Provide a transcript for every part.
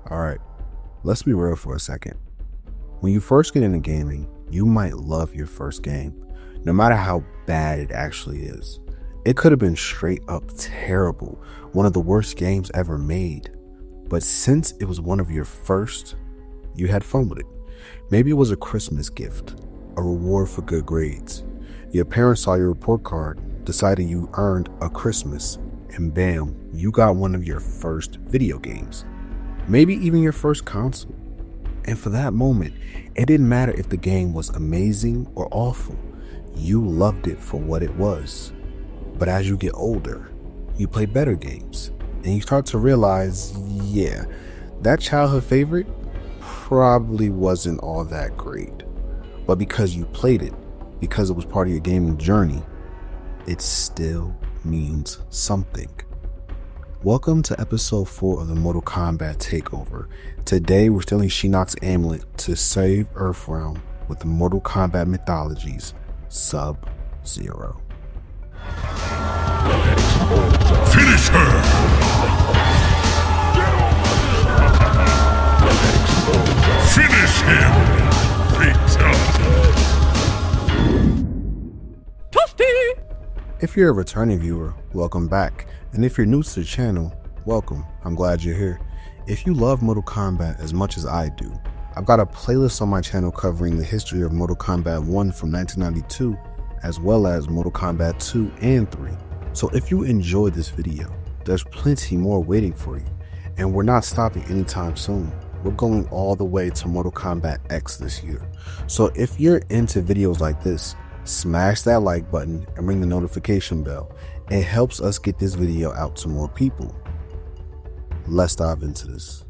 Alright, let's be real for a second. When you first get into gaming, you might love your first game, no matter how bad it actually is. It could have been straight up terrible, one of the worst games ever made. But since it was one of your first, you had fun with it. Maybe it was a Christmas gift, a reward for good grades. Your parents saw your report card, decided you earned a Christmas, and bam, you got one of your first video games. Maybe even your first console. And for that moment, it didn't matter if the game was amazing or awful. You loved it for what it was. But as you get older, you play better games, and you start to realize, yeah, that childhood favorite probably wasn't all that great. But because you played it, because it was part of your gaming journey, it still means something. Welcome to episode 4 of the Mortal Kombat Takeover. Today we're stealing Shinnok's amulet to save Earthrealm with the Mortal Kombat Mythologies Sub-Zero. Finish her! Finish him! Fatality! Toasty! If you're a returning viewer, welcome back. And if you're new to the channel, welcome. I'm glad you're here. If you love Mortal Kombat as much as I do, I've got a playlist on my channel covering the history of Mortal Kombat 1 from 1992, as well as Mortal Kombat 2 and 3. So if you enjoyed this video, there's plenty more waiting for you. And we're not stopping anytime soon. We're going all the way to Mortal Kombat X this year. So if you're into videos like this, smash that like button and ring the notification bell. It helps us get this video out to more people. Let's dive into this.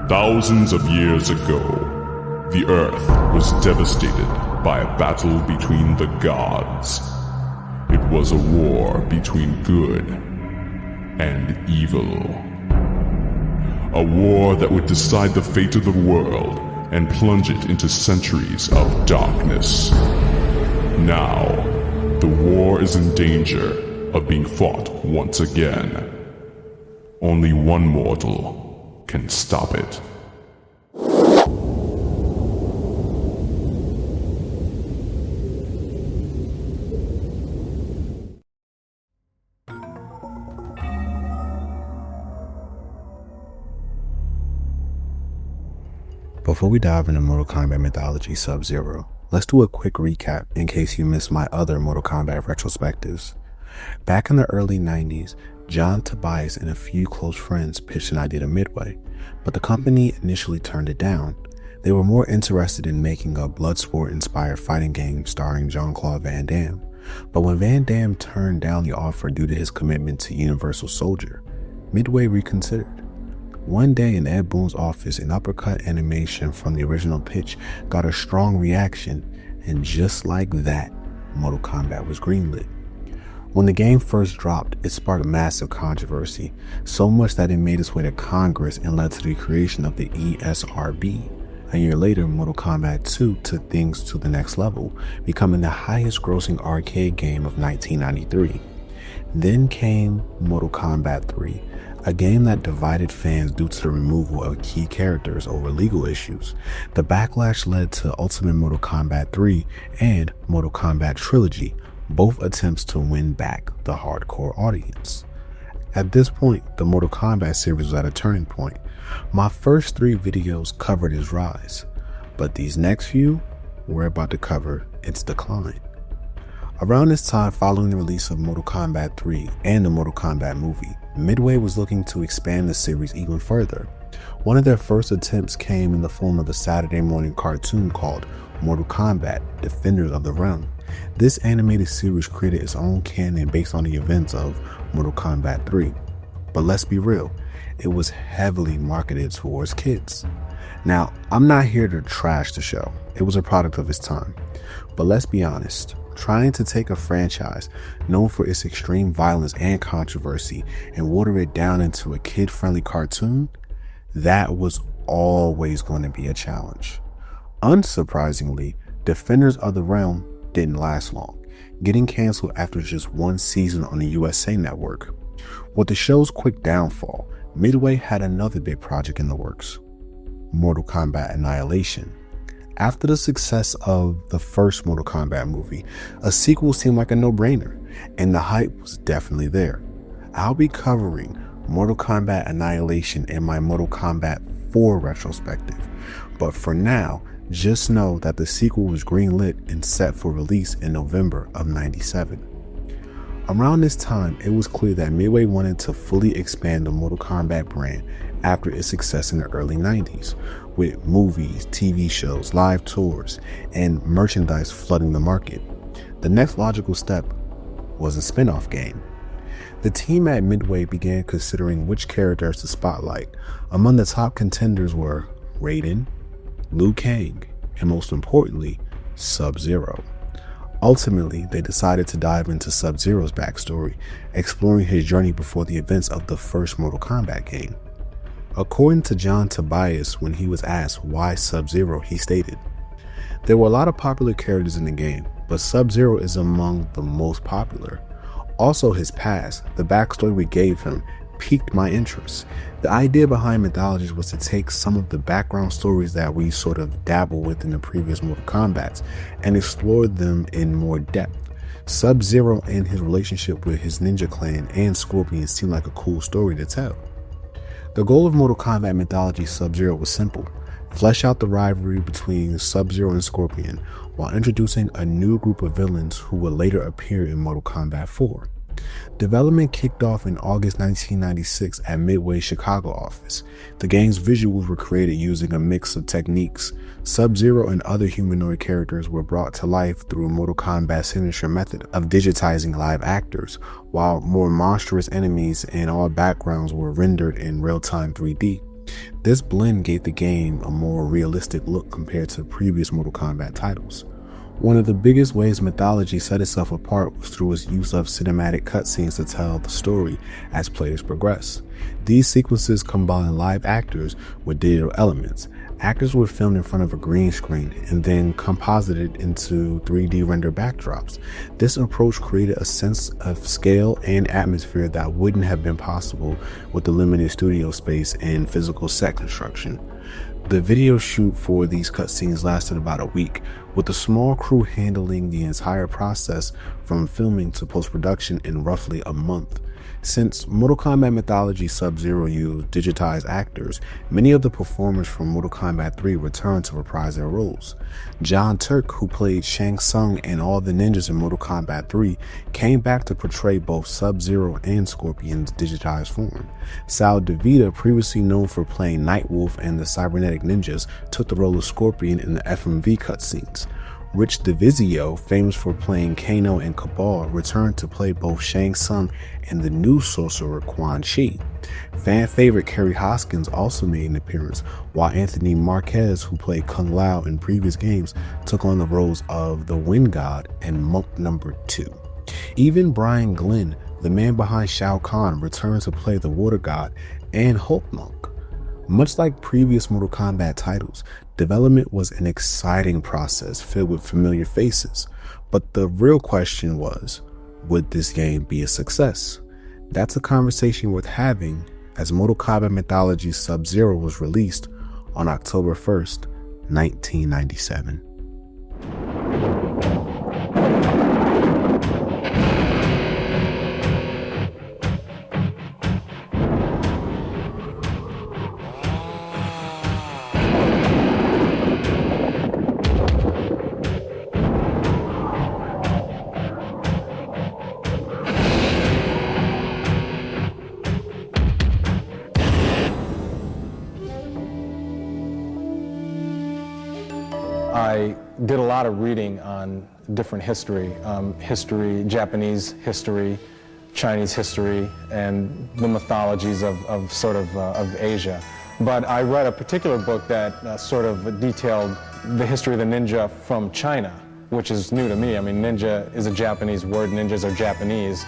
Thousands of years ago, the Earth was devastated by a battle between the gods. It was a war between good and evil. A war that would decide the fate of the world and plunge it into centuries of darkness. Now, the war is in danger of being fought once again. Only one mortal can stop it. Before we dive into Mortal Kombat Mythology Sub-Zero, let's do a quick recap in case you missed my other Mortal Kombat retrospectives. Back in the early 90s, John Tobias and a few close friends pitched an idea to Midway, but the company initially turned it down. They were more interested in making a Bloodsport-inspired fighting game starring Jean-Claude Van Damme. But when Van Damme turned down the offer due to his commitment to Universal Soldier, Midway reconsidered. One day in Ed Boon's office, an uppercut animation from the original pitch got a strong reaction, and just like that, Mortal Kombat was greenlit. When the game first dropped, it sparked massive controversy, so much that it made its way to Congress and led to the creation of the ESRB. A year later, Mortal Kombat 2 took things to the next level, becoming the highest grossing arcade game of 1993. Then came Mortal Kombat 3, a game that divided fans due to the removal of key characters over legal issues. The backlash led to Ultimate Mortal Kombat 3 and Mortal Kombat Trilogy, both attempts to win back the hardcore audience. At this point, the Mortal Kombat series was at a turning point. My first 3 videos covered its rise, but these next few, we're about to cover its decline. Around this time, following the release of Mortal Kombat 3 and the Mortal Kombat movie, Midway was looking to expand the series even further. One of their first attempts came in the form of a Saturday morning cartoon called Mortal Kombat: Defenders of the Realm. This animated series created its own canon based on the events of Mortal Kombat 3. But let's be real, it was heavily marketed towards kids. Now, I'm not here to trash the show. It was a product of its time. But let's be honest, trying to take a franchise known for its extreme violence and controversy and water it down into a kid-friendly cartoon, that was always going to be a challenge. Unsurprisingly, Defenders of the Realm didn't last long, getting canceled after just one season on the USA Network. With the show's quick downfall, Midway had another big project in the works: Mortal Kombat Annihilation. After the success of the first Mortal Kombat movie, a sequel seemed like a no-brainer, and the hype was definitely there. I'll be covering Mortal Kombat Annihilation in my Mortal Kombat 4 retrospective, but for now, just know that the sequel was greenlit and set for release in November of '97. Around this time, it was clear that Midway wanted to fully expand the Mortal Kombat brand after its success in the early '90s, with movies, TV shows, live tours, and merchandise flooding the market. The next logical step was a spin-off game. The team at Midway began considering which characters to spotlight. Among the top contenders were Raiden, Liu Kang, and most importantly, Sub-Zero. Ultimately, they decided to dive into Sub-Zero's backstory, exploring his journey before the events of the first Mortal Kombat game. According to John Tobias, when he was asked why Sub-Zero, he stated, "There were a lot of popular characters in the game, but Sub-Zero is among the most popular. Also, his past, the backstory we gave him, piqued my interest. The idea behind Mythologies was to take some of the background stories that we sort of dabble with in the previous Mortal Kombats and explore them in more depth. Sub-Zero and his relationship with his ninja clan and Scorpion seemed like a cool story to tell." The goal of Mortal Kombat Mythologies Sub-Zero was simple: flesh out the rivalry between Sub-Zero and Scorpion while introducing a new group of villains who would later appear in Mortal Kombat 4. Development kicked off in August 1996 at Midway's Chicago office. The game's visuals were created using a mix of techniques. Sub-Zero and other humanoid characters were brought to life through Mortal Kombat's signature method of digitizing live actors, while more monstrous enemies and all backgrounds were rendered in real-time 3D. This blend gave the game a more realistic look compared to previous Mortal Kombat titles. One of the biggest ways Mythology set itself apart was through its use of cinematic cutscenes to tell the story as players progress. These sequences combine live actors with digital elements. Actors were filmed in front of a green screen and then composited into 3D render backdrops. This approach created a sense of scale and atmosphere that wouldn't have been possible with the limited studio space and physical set construction. The video shoot for these cutscenes lasted about a week, with a small crew handling the entire process from filming to post-production in roughly a month. Since Mortal Kombat Mythologies Sub-Zero used digitized actors, many of the performers from Mortal Kombat 3 returned to reprise their roles. John Turk, who played Shang Tsung and all the ninjas in Mortal Kombat 3, came back to portray both Sub-Zero and Scorpion's digitized form. Sal DeVita, previously known for playing Nightwolf and the Cybernetic Ninjas, took the role of Scorpion in the FMV cutscenes. Rich DeVizio, famous for playing Kano and Cabal, returned to play both Shang Tsung and the new sorcerer Quan Chi. Fan favorite Kerry Hoskins also made an appearance, while Anthony Marquez, who played Kung Lao in previous games, took on the roles of the Wind God and Monk Number 2. Even Brian Glenn, the man behind Shao Kahn, returned to play the Water God and Hulk Monk. Much like previous Mortal Kombat titles, development was an exciting process filled with familiar faces, but the real question was, would this game be a success? That's a conversation worth having, as Mortal Kombat Mythologies Sub-Zero was released on October 1st, 1997. I did a lot of reading on different history, Japanese history, Chinese history, and the mythologies of Asia. But I read a particular book that sort of detailed the history of the ninja from China. which is new to me. I mean, ninja is a Japanese word, ninjas are Japanese.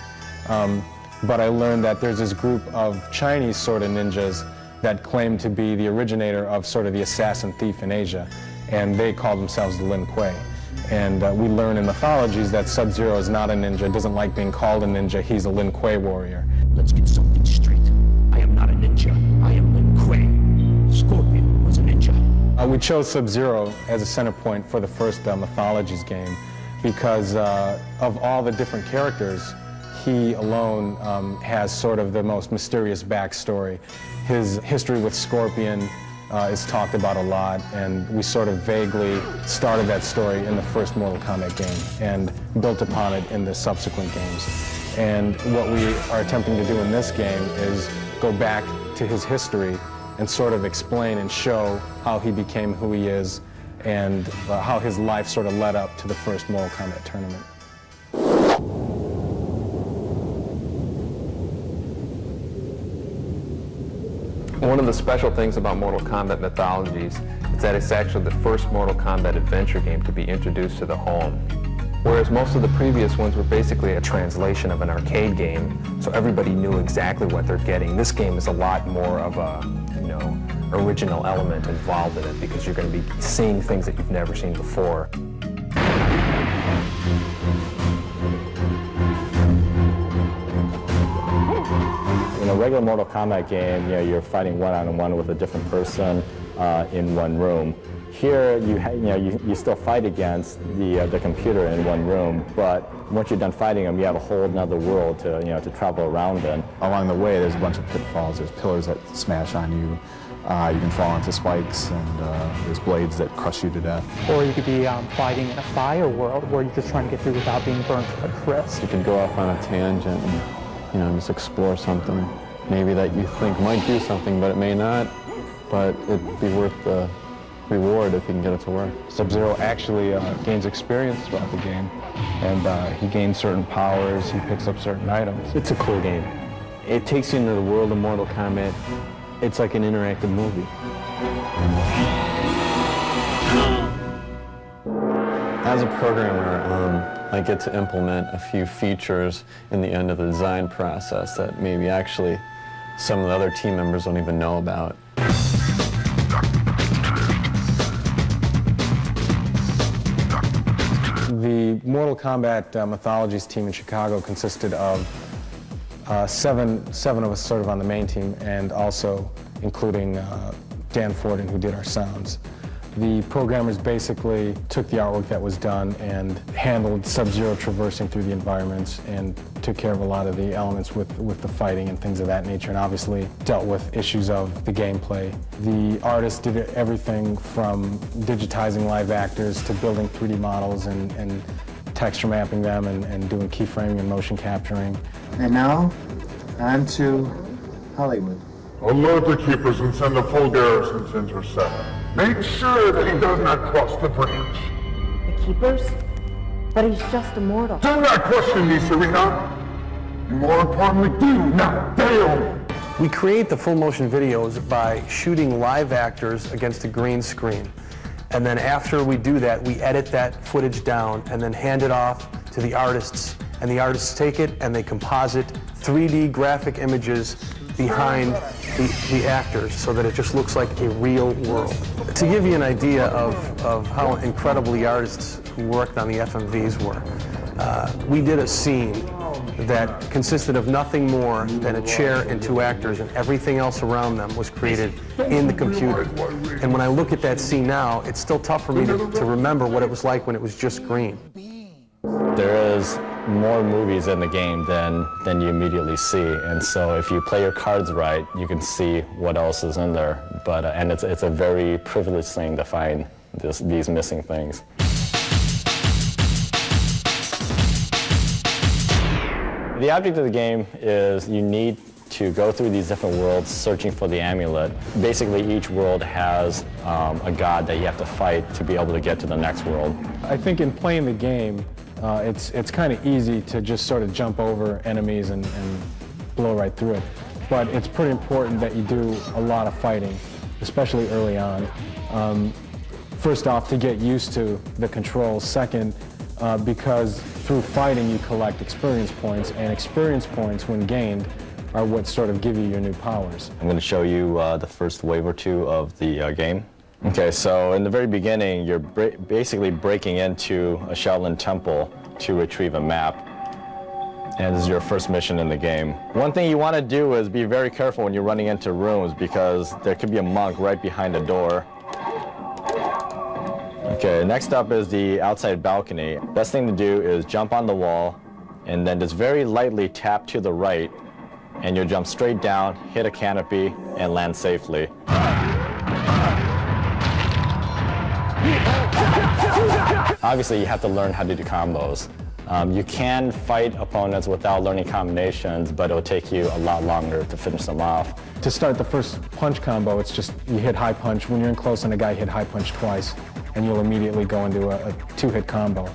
But I learned that there's this group of Chinese sort of ninjas that claim to be the originator of sort of the assassin thief in Asia, and they call themselves the Lin Kuei. And we learn in Mythologies that Sub-Zero is not a ninja, doesn't like being called a ninja, he's a Lin Kuei warrior. Let's get something straight. I am not a ninja, I am Lin Kuei. Scorpion was a ninja. We chose Sub-Zero as a center point for the first Mythologies game because of all the different characters, he alone has sort of the most mysterious backstory. His history with Scorpion is talked about a lot, and we sort of vaguely started that story in the first Mortal Kombat game and built upon it in the subsequent games. And what we are attempting to do in this game is go back to his history and sort of explain and show how he became who he is and how his life sort of led up to the first Mortal Kombat tournament. One of the special things about Mortal Kombat Mythologies is that it's actually the first Mortal Kombat adventure game to be introduced to the home. Whereas most of the previous ones were basically a translation of an arcade game, so everybody knew exactly what they're getting. This game is a lot more of a, original element involved in it because you're going to be seeing things that you've never seen before. In a regular Mortal Kombat game, you're fighting one-on-one with a different person in one room. Here, you still fight against the computer in one room, but once you're done fighting them, you have a whole other world to travel around in. Along the way, there's a bunch of pitfalls. There's pillars that smash on you. You can fall into spikes, and there's blades that crush you to death. Or you could be fighting in a fire world where you're just trying to get through without being burnt to a crisp. You could go off on a tangent and just explore something maybe that you think might do something, but it may not. But it'd be worth the reward if you can get it to work. Sub-Zero actually gains experience throughout the game, and he gains certain powers, he picks up certain items. It's a cool game. It takes you into the world of Mortal Kombat. It's like an interactive movie. As a programmer, I get to implement a few features in the end of the design process that maybe actually some of the other team members don't even know about. The Mortal Kombat Mythologies team in Chicago consisted of seven of us sort of on the main team, and also including Dan Forden, who did our sounds. The programmers basically took the artwork that was done and handled Sub-Zero traversing through the environments and took care of a lot of the elements with the fighting and things of that nature, and obviously dealt with issues of the gameplay. The artists did everything from digitizing live actors to building 3D models and texture mapping them and doing keyframing and motion capturing. And now, on to Hollywood. Alert the keepers and send a full garrison to intercept. Make sure that he does not cross the bridge. The keepers? But he's just a mortal. Do not question me, Serena. And more importantly, do not fail. We create the full motion videos by shooting live actors against a green screen. And then after we do that, we edit that footage down and then hand it off to the artists. And the artists take it and they composite 3D graphic images behind the actors so that it just looks like a real world. To give you an idea of how incredible the artists who worked on the FMVs were, we did a scene that consisted of nothing more than a chair and two actors, and everything else around them was created in the computer. And when I look at that scene now, it's still tough for me to remember what it was like when it was just green. There is more movies in the game than you immediately see, and so if you play your cards right, you can see what else is in there. But and it's a very privileged thing to find these missing things. The object of the game is you need to go through these different worlds searching for the amulet. Basically, each world has a god that you have to fight to be able to get to the next world. I think in playing the game, it's kind of easy to just sort of jump over enemies and blow right through it. But it's pretty important that you do a lot of fighting, especially early on. First off, to get used to the controls. Second, because through fighting you collect experience points, and experience points, when gained, are what sort of give you your new powers. I'm going to show you the first wave or two of the game. Okay, so in the very beginning, you're basically breaking into a Shaolin temple to retrieve a map. And this is your first mission in the game. One thing you want to do is be very careful when you're running into rooms, because there could be a monk right behind a door. Okay, next up is the outside balcony. Best thing to do is jump on the wall and then just very lightly tap to the right, and you'll jump straight down, hit a canopy, and land safely. Obviously, you have to learn how to do combos. You can fight opponents without learning combinations, but it'll take you a lot longer to finish them off. To start the first punch combo, it's just you hit high punch. When you're in close on a guy, hit high punch twice, and you'll immediately go into a two-hit combo.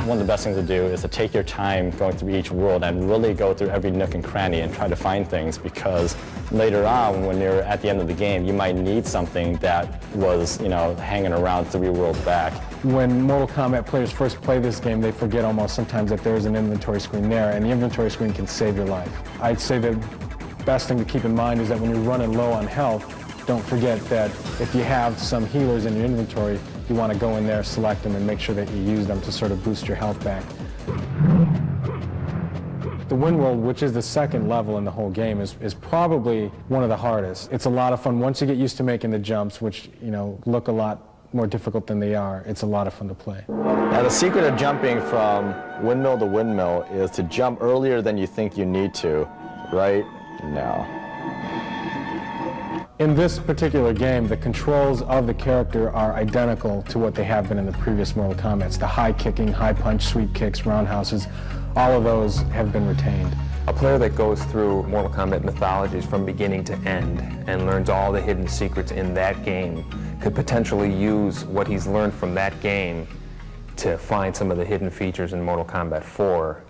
One of the best things to do is to take your time going through each world and really go through every nook and cranny and try to find things, because later on, when you're at the end of the game, you might need something that was, hanging around 3 worlds back. When Mortal Kombat players first play this game, they forget almost sometimes that there is an inventory screen there, and the inventory screen can save your life. I'd say the best thing to keep in mind is that when you're running low on health, don't forget that if you have some healers in your inventory, you want to go in there, select them, and make sure that you use them to sort of boost your health back. The Wind World, which is the second level in the whole game, is probably one of the hardest. It's a lot of fun. Once you get used to making the jumps, which look a lot more difficult than they are, it's a lot of fun to play. Now, the secret of jumping from windmill to windmill is to jump earlier than you think you need to, right now. In this particular game, the controls of the character are identical to what they have been in the previous Mortal Kombats. The high kicking, high punch, sweep kicks, roundhouses, all of those have been retained. A player that goes through Mortal Kombat Mythologies from beginning to end and learns all the hidden secrets in that game could potentially use what he's learned from that game to find some of the hidden features in Mortal Kombat 4.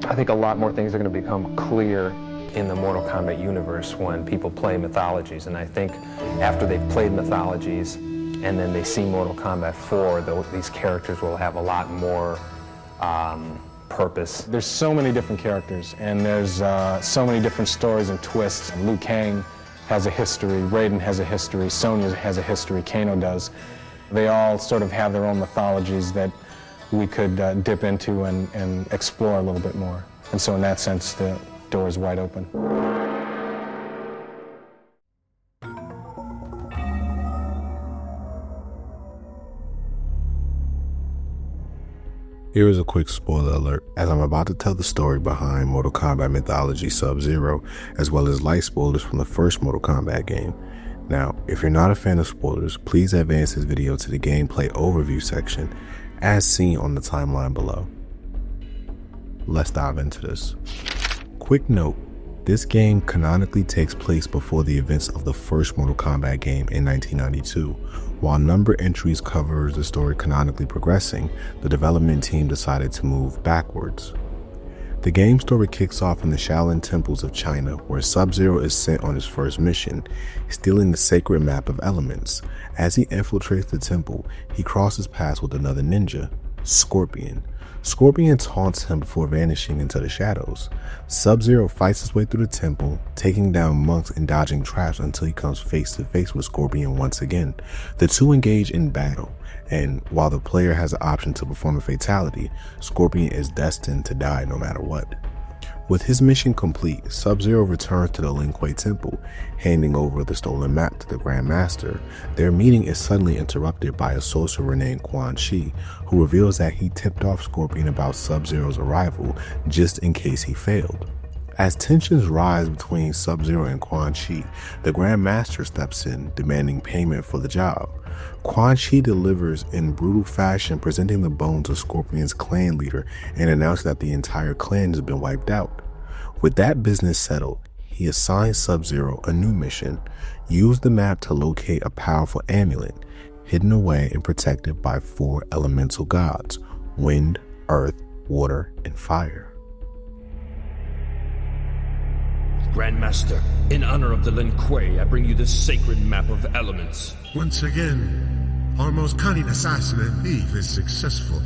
I think a lot more things are going to become clear in the Mortal Kombat universe when people play Mythologies, and I think after they've played Mythologies and then they see Mortal Kombat 4, these characters will have a lot more purpose. There's so many different characters, and there's so many different stories and twists. Liu Kang has a history, Raiden has a history, Sonya has a history, Kano does. They all sort of have their own mythologies that we could dip into and explore a little bit more. And so in that sense, the door is wide open. Here is a quick spoiler alert, as I'm about to tell the story behind Mortal Kombat Mythologies Sub-Zero, as well as light spoilers from the first Mortal Kombat game. Now, if you're not a fan of spoilers, please advance this video to the gameplay overview section, as seen on the timeline below. Let's dive into this. Quick note, this game canonically takes place before the events of the first Mortal Kombat game in 1992. While number entries covers the story canonically progressing, the development team decided to move backwards. The game story kicks off in the Shaolin temples of China, where Sub-Zero is sent on his first mission, stealing the sacred map of elements. As he infiltrates the temple, he crosses paths with another ninja, Scorpion. Scorpion taunts him before vanishing into the shadows. Sub-Zero fights his way through the temple, taking down monks and dodging traps until he comes face to face with Scorpion once again. The two engage in battle, and while the player has the option to perform a fatality, Scorpion is destined to die no matter what. With his mission complete, Sub-Zero returns to the Lin Kuei Temple, handing over the stolen map to the Grand Master. Their meeting is suddenly interrupted by a sorcerer named Quan Chi, who reveals that he tipped off Scorpion about Sub-Zero's arrival just in case he failed. As tensions rise between Sub-Zero and Quan Chi, the Grand Master steps in, demanding payment for the job. Quan Chi delivers in brutal fashion, presenting the bones of Scorpion's clan leader and announcing that the entire clan has been wiped out. With that business settled, he assigns Sub-Zero a new mission: use the map to locate a powerful amulet, hidden away and protected by 4 elemental gods: wind, earth, water, and fire. Grandmaster, in honor of the Lin Kuei, I bring you this sacred map of elements. Once again, our most cunning assassin and thief is successful.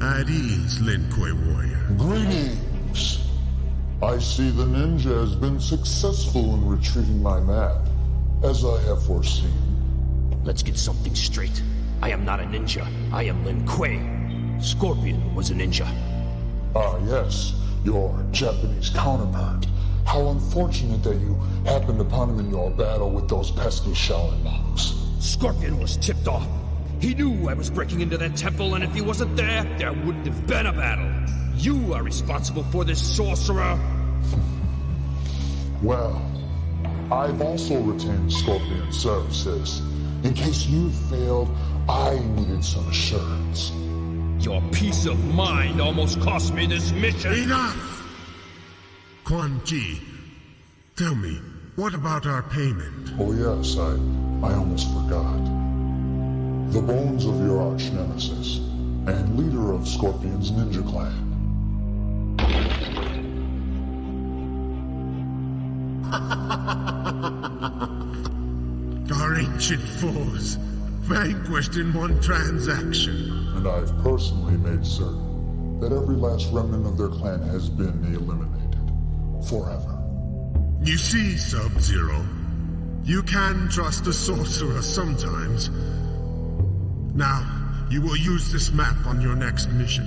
At ease, Lin Kuei warrior. Greetings! I see the ninja has been successful in retrieving my map, as I have foreseen. Let's get something straight. I am not a ninja. I am Lin Kuei. Scorpion was a ninja. Ah, yes, your Japanese counterpart. How unfortunate that you happened upon him in your battle with those pesky Shaolin monks. Scorpion was tipped off. He knew I was breaking into that temple, and if he wasn't there, there wouldn't have been a battle. You are responsible for this, sorcerer. Well, I've also retained Scorpion services. In case you failed, I needed some assurance. Your peace of mind almost cost me this mission. Enough! Quan Chi, tell me, what about our payment? Oh yes, I almost forgot. The bones of your arch nemesis, and leader of Scorpion's ninja clan. Our ancient foes, vanquished in one transaction. And I've personally made certain that every last remnant of their clan has been eliminated. Forever. You see, Sub-Zero, you can trust a sorcerer sometimes. Now, you will use this map on your next mission.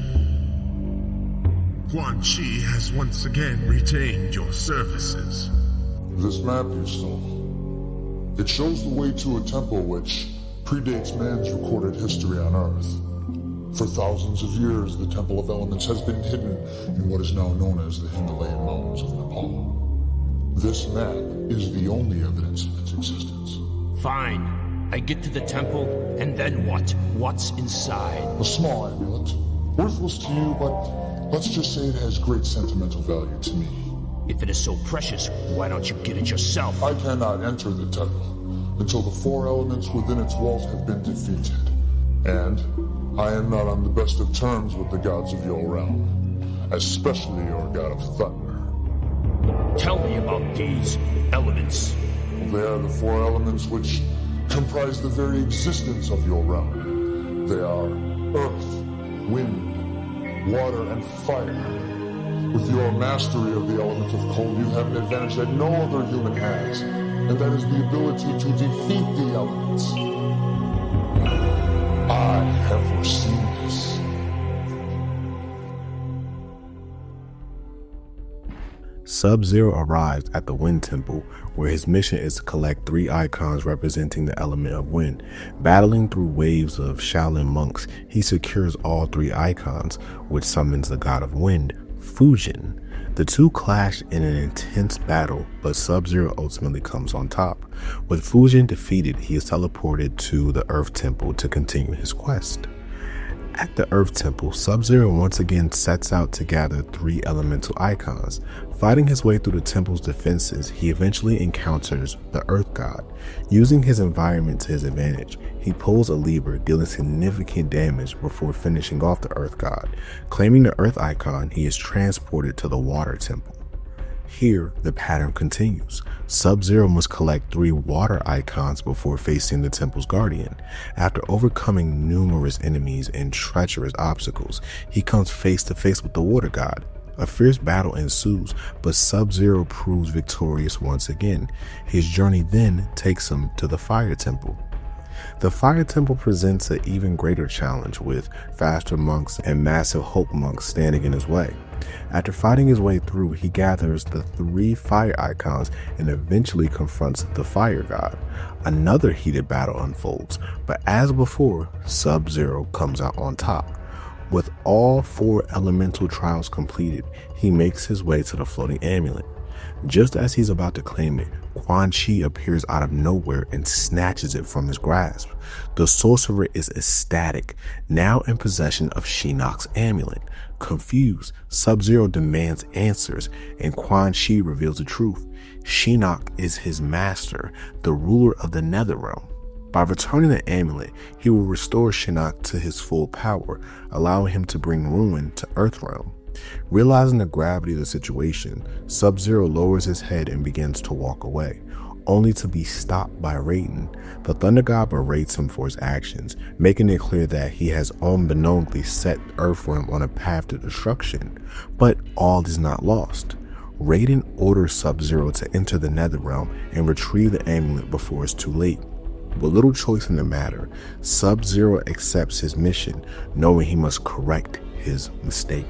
Quan Chi has once again retained your services. This map you stole. It shows the way to a temple which predates man's recorded history on Earth. For thousands of years, the Temple of Elements has been hidden in what is now known as the Himalayan Mountains of Nepal. This map is the only evidence of its existence. Fine. I get to the temple, and then what? What's inside? A small amulet. Worthless to you, but let's just say it has great sentimental value to me. If it is so precious, why don't you get it yourself? I cannot enter the temple until the 4 elements within its walls have been defeated. And I am not on the best of terms with the gods of your realm, especially your god of thunder. Tell me about these elements. They are the 4 elements which comprise the very existence of your realm. They are earth, wind, water, and fire. With your mastery of the element of cold, you have an advantage that no other human has, and that is the ability to defeat the elements. I have foreseen this. Sub-Zero arrives at the Wind Temple, where his mission is to collect 3 icons representing the element of wind. Battling through waves of Shaolin monks, he secures all 3 icons, which summons the god of wind, Fujin. The two clash in an intense battle, but Sub-Zero ultimately comes on top. With Fujin defeated, he is teleported to the Earth Temple to continue his quest. At the Earth Temple, Sub-Zero once again sets out to gather 3 elemental icons. Fighting his way through the temple's defenses, he eventually encounters the Earth God. Using his environment to his advantage, he pulls a lever, dealing significant damage before finishing off the Earth God. Claiming the Earth icon, he is transported to the Water Temple. Here, the pattern continues. Sub-Zero must collect 3 water icons before facing the temple's guardian. After overcoming numerous enemies and treacherous obstacles, he comes face to face with the water god. A fierce battle ensues, but Sub-Zero proves victorious once again. His journey then takes him to the Fire Temple. The Fire Temple presents an even greater challenge, with faster monks and massive Hulk monks standing in his way. After fighting his way through, he gathers the 3 fire icons and eventually confronts the fire god. Another heated battle unfolds, but as before, Sub-Zero comes out on top. With all 4 elemental trials completed, he makes his way to the floating amulet. Just as he's about to claim it, Quan Chi appears out of nowhere and snatches it from his grasp. The sorcerer is ecstatic, now in possession of Shinnok's amulet. Confused, Sub-Zero demands answers, and Quan Chi reveals the truth. Shinnok is his master, the ruler of the Netherrealm. By returning the amulet, he will restore Shinnok to his full power, allowing him to bring ruin to Earthrealm. Realizing the gravity of the situation, Sub-Zero lowers his head and begins to walk away, only to be stopped by Raiden. The Thunder God berates him for his actions, making it clear that he has unbeknownstly set Earthrealm on a path to destruction. But all is not lost. Raiden orders Sub-Zero to enter the Netherrealm and retrieve the amulet before it's too late. With little choice in the matter, Sub-Zero accepts his mission, knowing he must correct his mistake.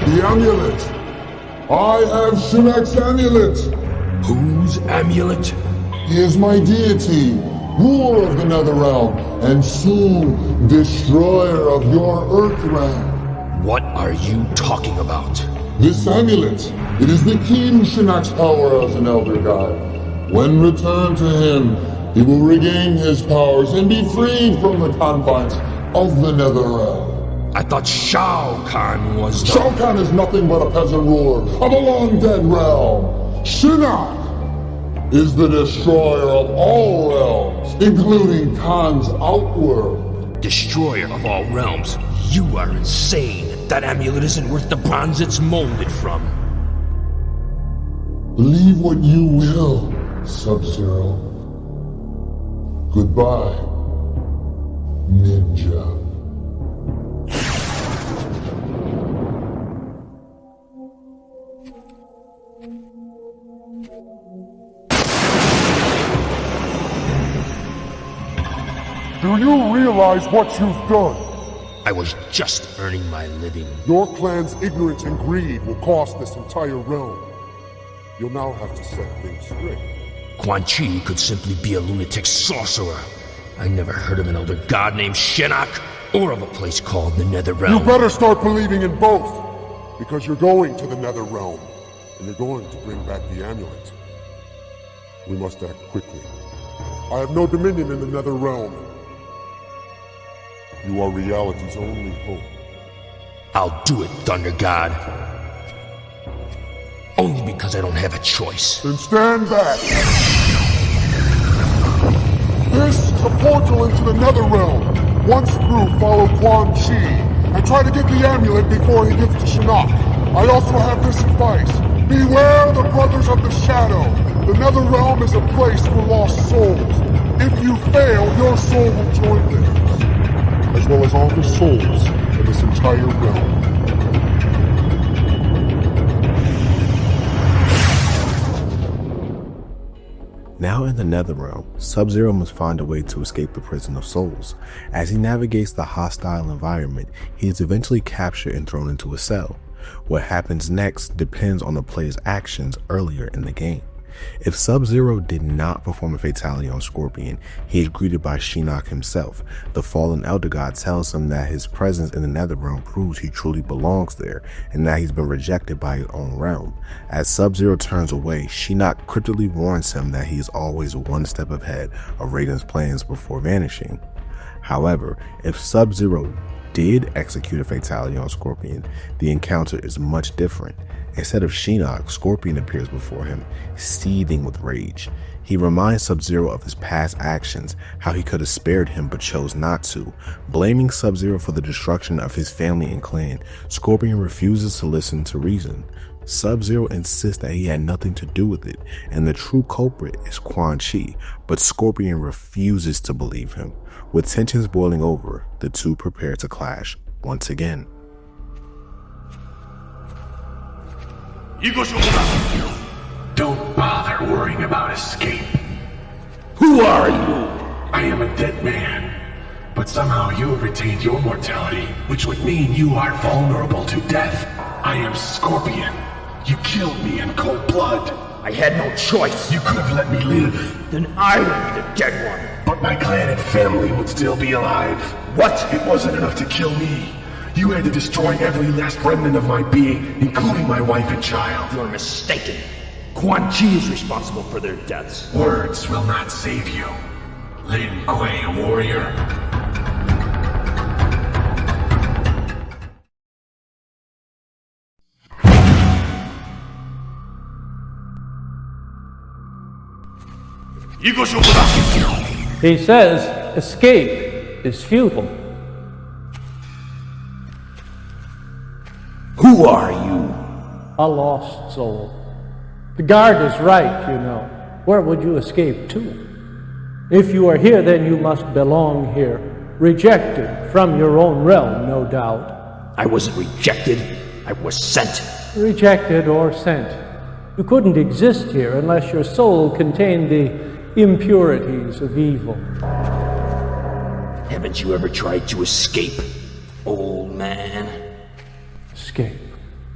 The amulet! I have Shinnok's amulet! Whose amulet? He is my deity, ruler of the Netherrealm, and soon destroyer of your Earthrealm. What are you talking about? This amulet, it is the key to Shinnok's power as an Elder God. When returned to him, he will regain his powers and be freed from the confines of the Netherrealm. I thought Shao Kahn was the... Shao Kahn is nothing but a peasant ruler of a long-dead realm. Shinnok is the destroyer of all realms, including Khan's outworld. Destroyer of all realms? You are insane. That amulet isn't worth the bronze it's molded from. Believe what you will, Sub-Zero. Goodbye, Ninja. Do you realize what you've done? I was just earning my living. Your clan's ignorance and greed will cost this entire realm. You'll now have to set things straight. Quan Chi could simply be a lunatic sorcerer. I never heard of an elder god named Shinnok, or of a place called the Netherrealm. You better start believing in both, because you're going to the Netherrealm, and you're going to bring back the amulet. We must act quickly. I have no dominion in the Netherrealm. You are reality's only hope. I'll do it, Thunder God. Only because I don't have a choice. Then stand back! This is a portal into the Netherrealm. Once through, follow Quan Chi, and try to get the amulet before he gets to Shinnok. I also have this advice. Beware the Brothers of the Shadow. The Netherrealm is a place for lost souls. If you fail, your soul will join theirs, as well as all the souls in this entire realm. Now in the Netherrealm, Sub-Zero must find a way to escape the prison of souls. As he navigates the hostile environment, he is eventually captured and thrown into a cell. What happens next depends on the player's actions earlier in the game. If Sub-Zero did not perform a fatality on Scorpion, he is greeted by Shinnok himself. The fallen Elder God tells him that his presence in the Netherrealm proves he truly belongs there, and that he's been rejected by his own realm. As Sub-Zero turns away, Shinnok cryptically warns him that he is always one step ahead of Raiden's plans before vanishing. However, if Sub-Zero did execute a fatality on Scorpion, the encounter is much different. Instead of Shinnok, Scorpion appears before him, seething with rage. He reminds Sub-Zero of his past actions, how he could have spared him but chose not to. Blaming Sub-Zero for the destruction of his family and clan, Scorpion refuses to listen to reason. Sub-Zero insists that he had nothing to do with it, and the true culprit is Quan Chi, but Scorpion refuses to believe him. With tensions boiling over, the two prepare to clash once again. Don't bother worrying about escape. Who are you? I am a dead man. But somehow you have retained your mortality, which would mean you are vulnerable to death. I am Scorpion. You killed me in cold blood. I had no choice. You could have let me live. Then I would be the dead one. But my clan and family would still be alive. What? It wasn't enough to kill me. You had to destroy every last remnant of my being, including my wife and child. You're mistaken. Quan Chi is responsible for their deaths. Words will not save you. Lin Kuei, warrior. He says escape is futile. Who are you? A lost soul. The guard is right, you know. Where would you escape to? If you are here, then you must belong here. Rejected from your own realm, no doubt. I wasn't rejected. I was sent. Rejected or sent. You couldn't exist here unless your soul contained the impurities of evil. Haven't you ever tried to escape, old man? Escape?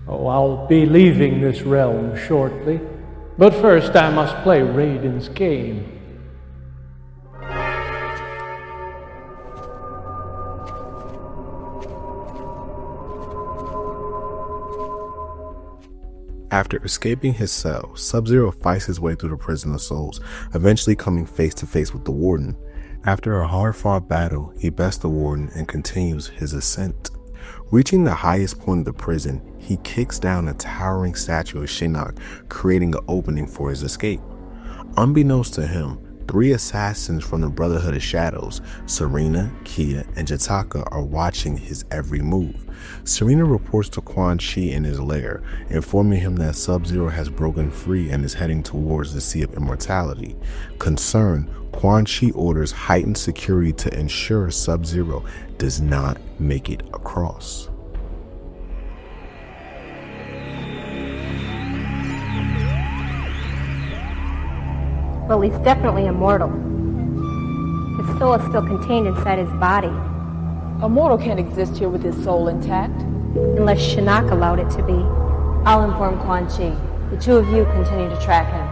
Oh, I'll be leaving this realm shortly. But first I must play Raiden's game. After escaping his cell, Sub-Zero fights his way through the prison of souls, eventually coming face to face with the Warden. After a hard-fought battle, he bests the Warden and continues his ascent. Reaching the highest point of the prison, he kicks down a towering statue of Shinnok, creating an opening for his escape. Unbeknownst to him, 3 assassins from the Brotherhood of Shadows, Serena, Kia, and Jataka, are watching his every move. Serena reports to Quan Chi in his lair, informing him that Sub-Zero has broken free and is heading towards the Sea of Immortality. Concerned, Quan Chi orders heightened security to ensure Sub-Zero does not make it across. Well, he's definitely immortal. His soul is still contained inside his body. A mortal can't exist here with his soul intact. Unless Shinnok allowed it to be. I'll inform Quan Chi. The two of you continue to track him.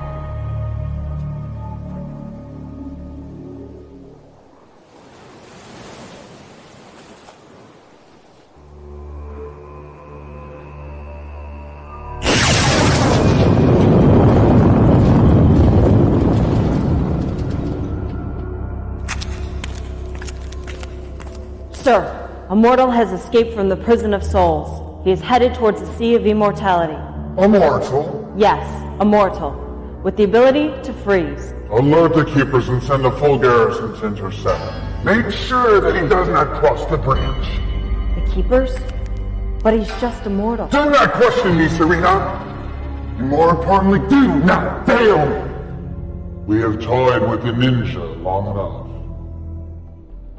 Sir, a mortal has escaped from the prison of souls. He is headed towards the Sea of Immortality. A mortal? Yes, a mortal, with the ability to freeze. Alert the keepers and send a full garrison to intercept. Make sure that he does not cross the bridge. The keepers? But he's just a mortal. Do not question me, Serena! And more importantly, do not fail me! We have toyed with the ninja long enough.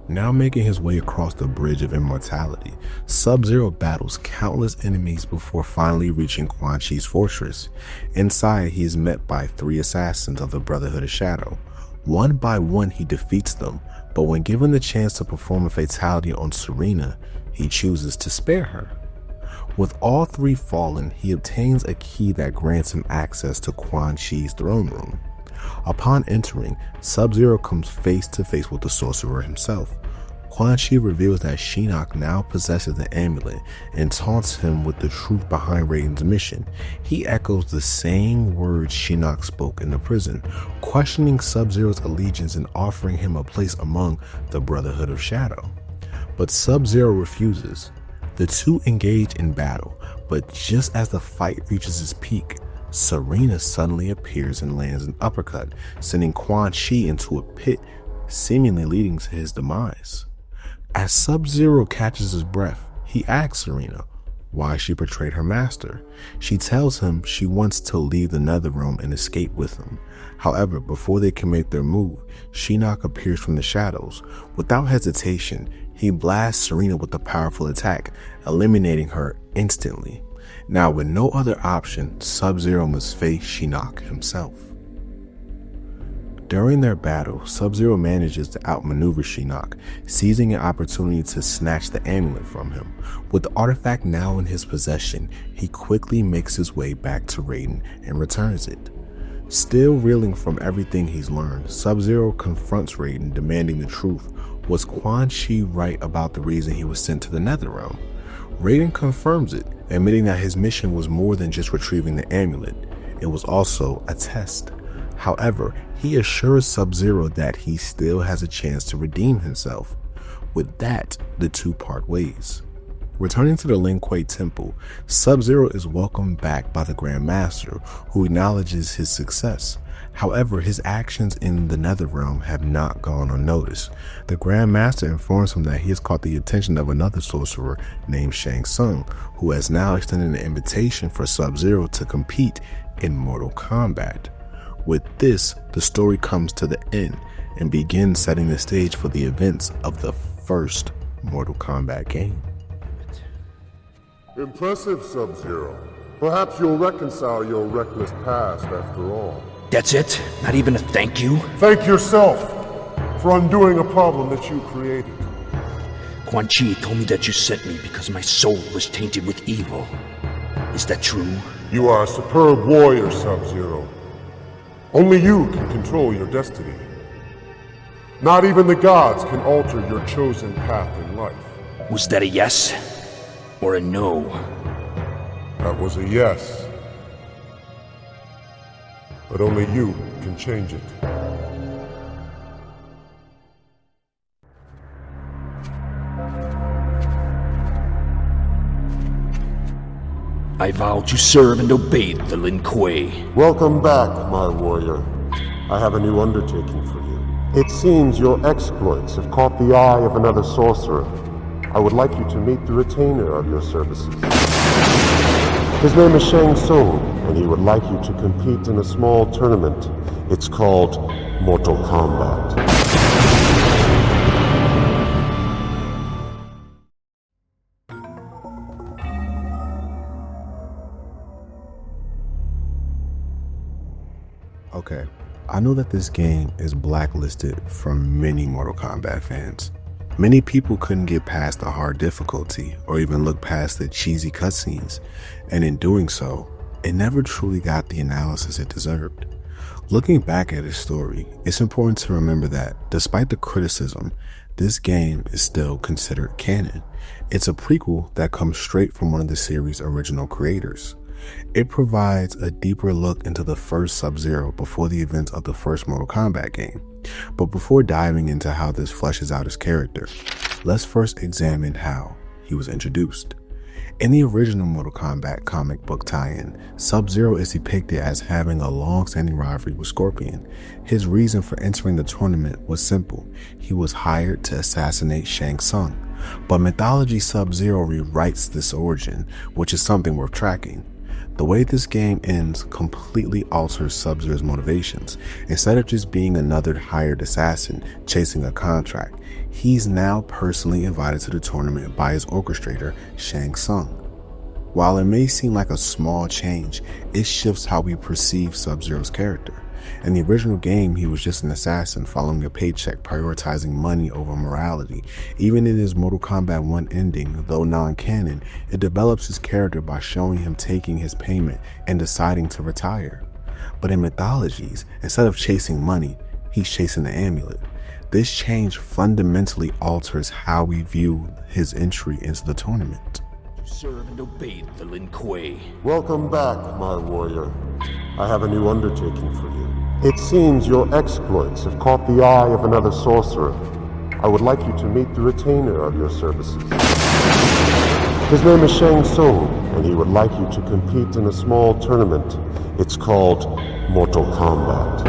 Now making his way across the Bridge of Immortality, Sub-Zero battles countless enemies before finally reaching Quan Chi's fortress. Inside, he is met by 3 assassins of the Brotherhood of Shadow. One by one, he defeats them, but when given the chance to perform a fatality on Serena, he chooses to spare her. With all 3 fallen, he obtains a key that grants him access to Quan Chi's throne room. Upon entering, Sub-Zero comes face to face with the sorcerer himself. Quan Chi reveals that Shinnok now possesses the amulet and taunts him with the truth behind Raiden's mission. He echoes the same words Shinnok spoke in the prison, questioning Sub-Zero's allegiance and offering him a place among the Brotherhood of Shadow. But Sub-Zero refuses. The two engage in battle, but just as the fight reaches its peak, Serena suddenly appears and lands an uppercut, sending Quan Chi into a pit, seemingly leading to his demise. As Sub-Zero catches his breath, he asks Serena, why she betrayed her master. She tells him she wants to leave the Netherrealm and escape with him. However, before they can make their move, Shinnok appears from the shadows. Without hesitation, he blasts Serena with a powerful attack, eliminating her instantly. Now, with no other option, Sub-Zero must face Shinnok himself. During their battle, Sub-Zero manages to outmaneuver Shinnok, seizing an opportunity to snatch the amulet from him. With the artifact now in his possession, he quickly makes his way back to Raiden and returns it. Still reeling from everything he's learned, Sub-Zero confronts Raiden, demanding the truth. Was Quan Chi right about the reason he was sent to the Netherrealm? Raiden confirms it, admitting that his mission was more than just retrieving the amulet. It was also a test. However, he assures Sub-Zero that he still has a chance to redeem himself. With that, the two part ways. Returning to the Lin Kuei Temple, Sub-Zero is welcomed back by the Grand Master, who acknowledges his success. However, his actions in the Netherrealm have not gone unnoticed. The Grand Master informs him that he has caught the attention of another sorcerer named Shang Tsung, who has now extended an invitation for Sub-Zero to compete in Mortal Kombat. With this, the story comes to the end and begins setting the stage for the events of the first Mortal Kombat game. Impressive, Sub-Zero. Perhaps you'll reconcile your reckless past after all. That's it? Not even a thank you? Thank yourself for undoing a problem that you created. Quan Chi told me that you sent me because my soul was tainted with evil. Is that true? You are a superb warrior, Sub-Zero. Only you can control your destiny. Not even the gods can alter your chosen path in life. Was that a yes? Or a no? That was a yes. But only you can change it. I vow to serve and obey the Lin Kuei. Welcome back, my warrior. I have a new undertaking for you. It seems your exploits have caught the eye of another sorcerer. I would like you to meet the retainer of your services. His name is Shang Tsung, and he would like you to compete in a small tournament. It's called Mortal Kombat. Okay, I know that this game is blacklisted from many Mortal Kombat fans. Many people couldn't get past the hard difficulty or even look past the cheesy cutscenes, and in doing so, it never truly got the analysis it deserved. Looking back at its story, it's important to remember that, despite the criticism, this game is still considered canon. It's a prequel that comes straight from one of the series' original creators. It provides a deeper look into the first Sub-Zero before the events of the first Mortal Kombat game. But before diving into how this fleshes out his character, let's first examine how he was introduced. In the original Mortal Kombat comic book tie-in, Sub-Zero is depicted as having a long-standing rivalry with Scorpion. His reason for entering the tournament was simple. He was hired to assassinate Shang Tsung. But Mythologies Sub-Zero rewrites this origin, which is something worth tracking. The way this game ends completely alters Sub-Zero's motivations. Instead of just being another hired assassin chasing a contract, he's now personally invited to the tournament by his orchestrator, Shang Tsung. While it may seem like a small change, it shifts how we perceive Sub-Zero's character. In the original game, he was just an assassin following a paycheck, prioritizing money over morality. Even in his Mortal Kombat 1 ending, though non-canon, it develops his character by showing him taking his payment and deciding to retire. But in Mythologies, instead of chasing money, he's chasing the amulet. This change fundamentally alters how we view his entry into the tournament. Serve and obey the Lin Kuei. Welcome back, my warrior. I have a new undertaking for you. It seems your exploits have caught the eye of another sorcerer. I would like you to meet the retainer of your services. His name is Shang Tsung, and he would like you to compete in a small tournament. It's called Mortal Kombat.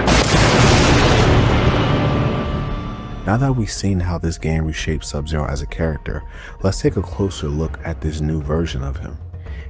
Now that we've seen how this game reshaped Sub-Zero as a character, let's take a closer look at this new version of him.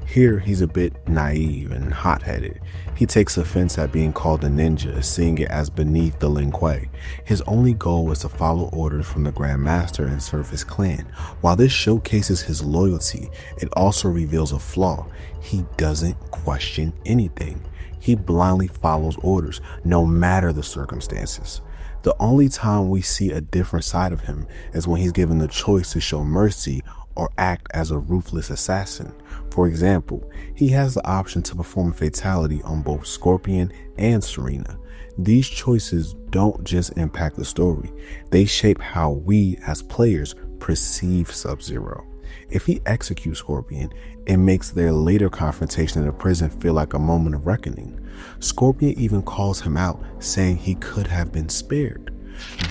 Here, he's a bit naive and hot-headed. He takes offense at being called a ninja, seeing it as beneath the Lin Kuei. His only goal was to follow orders from the Grand Master and serve his clan. While this showcases his loyalty, it also reveals a flaw. He doesn't question anything. He blindly follows orders, no matter the circumstances. The only time we see a different side of him is when he's given the choice to show mercy or act as a ruthless assassin. For example, he has the option to perform a fatality on both Scorpion and Serena. These choices don't just impact the story, they shape how we as players perceive Sub-Zero. If he executes Scorpion, it makes their later confrontation in the prison feel like a moment of reckoning. Scorpion even calls him out, saying he could have been spared.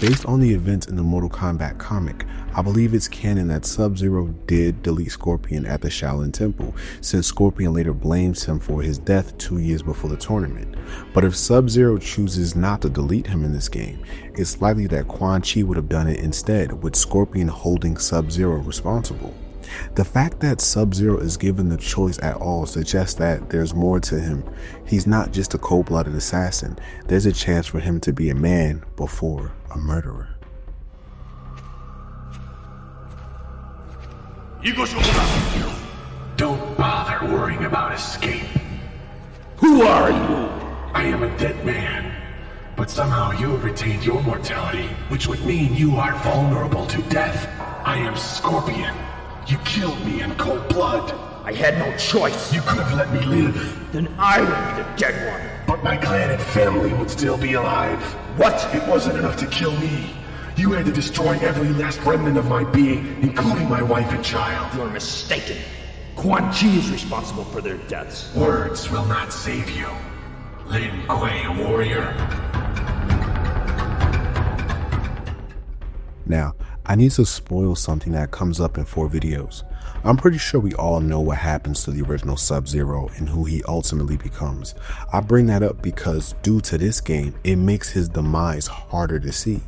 Based on the events in the Mortal Kombat comic, I believe it's canon that Sub-Zero did delete Scorpion at the Shaolin Temple, since Scorpion later blames him for his death 2 years before the tournament. But if Sub-Zero chooses not to delete him in this game, it's likely that Quan Chi would have done it instead, with Scorpion holding Sub-Zero responsible. The fact that Sub-Zero is given the choice at all suggests that there's more to him. He's not just a cold-blooded assassin. There's a chance for him to be a man before a murderer. Don't bother worrying about escape. Who are you? I am a dead man. But somehow you have retained your mortality, which would mean you are vulnerable to death. I am Scorpion. You killed me in cold blood. I had no choice. You could have let me live. Then I would be the dead one. But my clan and family would still be alive. What? It wasn't enough to kill me. You had to destroy every last remnant of my being, including my wife and child. You're mistaken. Quan Chi is responsible for their deaths. Words will not save you. Lin Kuei, warrior. Now, I need to spoil something that comes up in 4 videos. I'm pretty sure we all know what happens to the original Sub-Zero and who he ultimately becomes. I bring that up because due to this game, it makes his demise harder to see.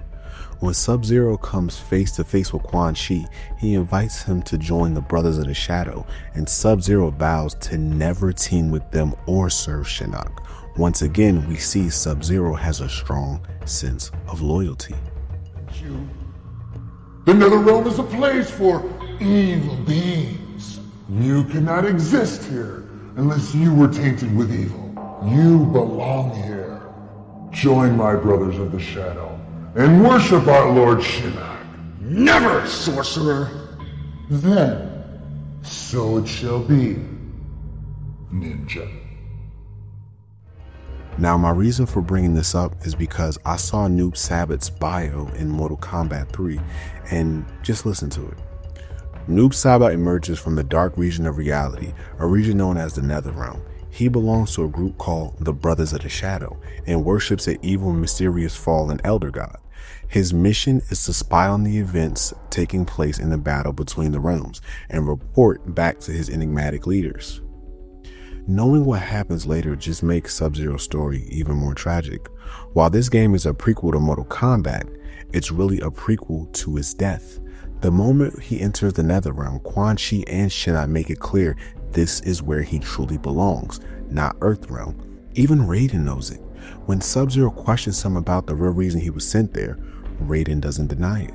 When Sub-Zero comes face to face with Quan Chi, he invites him to join the Brothers of the Shadow, and Sub-Zero vows to never team with them or serve Shinnok. Once again, we see Sub-Zero has a strong sense of loyalty. The Netherrealm is a place for evil beings. You cannot exist here unless you were tainted with evil. You belong here. Join my Brothers of the Shadow and worship our Lord Shinnok. Never, sorcerer! Then, so it shall be, ninja. Now, my reason for bringing this up is because I saw Noob Saibot's bio in Mortal Kombat 3, and just listen to it. Noob Saibot emerges from the dark region of reality, a region known as the Netherrealm. He belongs to a group called the Brothers of the Shadow, and worships an evil, mysterious fallen elder god. His mission is to spy on the events taking place in the battle between the realms, and report back to his enigmatic leaders. Knowing what happens later just makes Sub-Zero's story even more tragic. While this game is a prequel to Mortal Kombat, it's really a prequel to his death. The moment he enters the Netherrealm, Quan Chi and Shinnok make it clear this is where he truly belongs, not Earthrealm. Even Raiden knows it. When Sub-Zero questions him about the real reason he was sent there, Raiden doesn't deny it.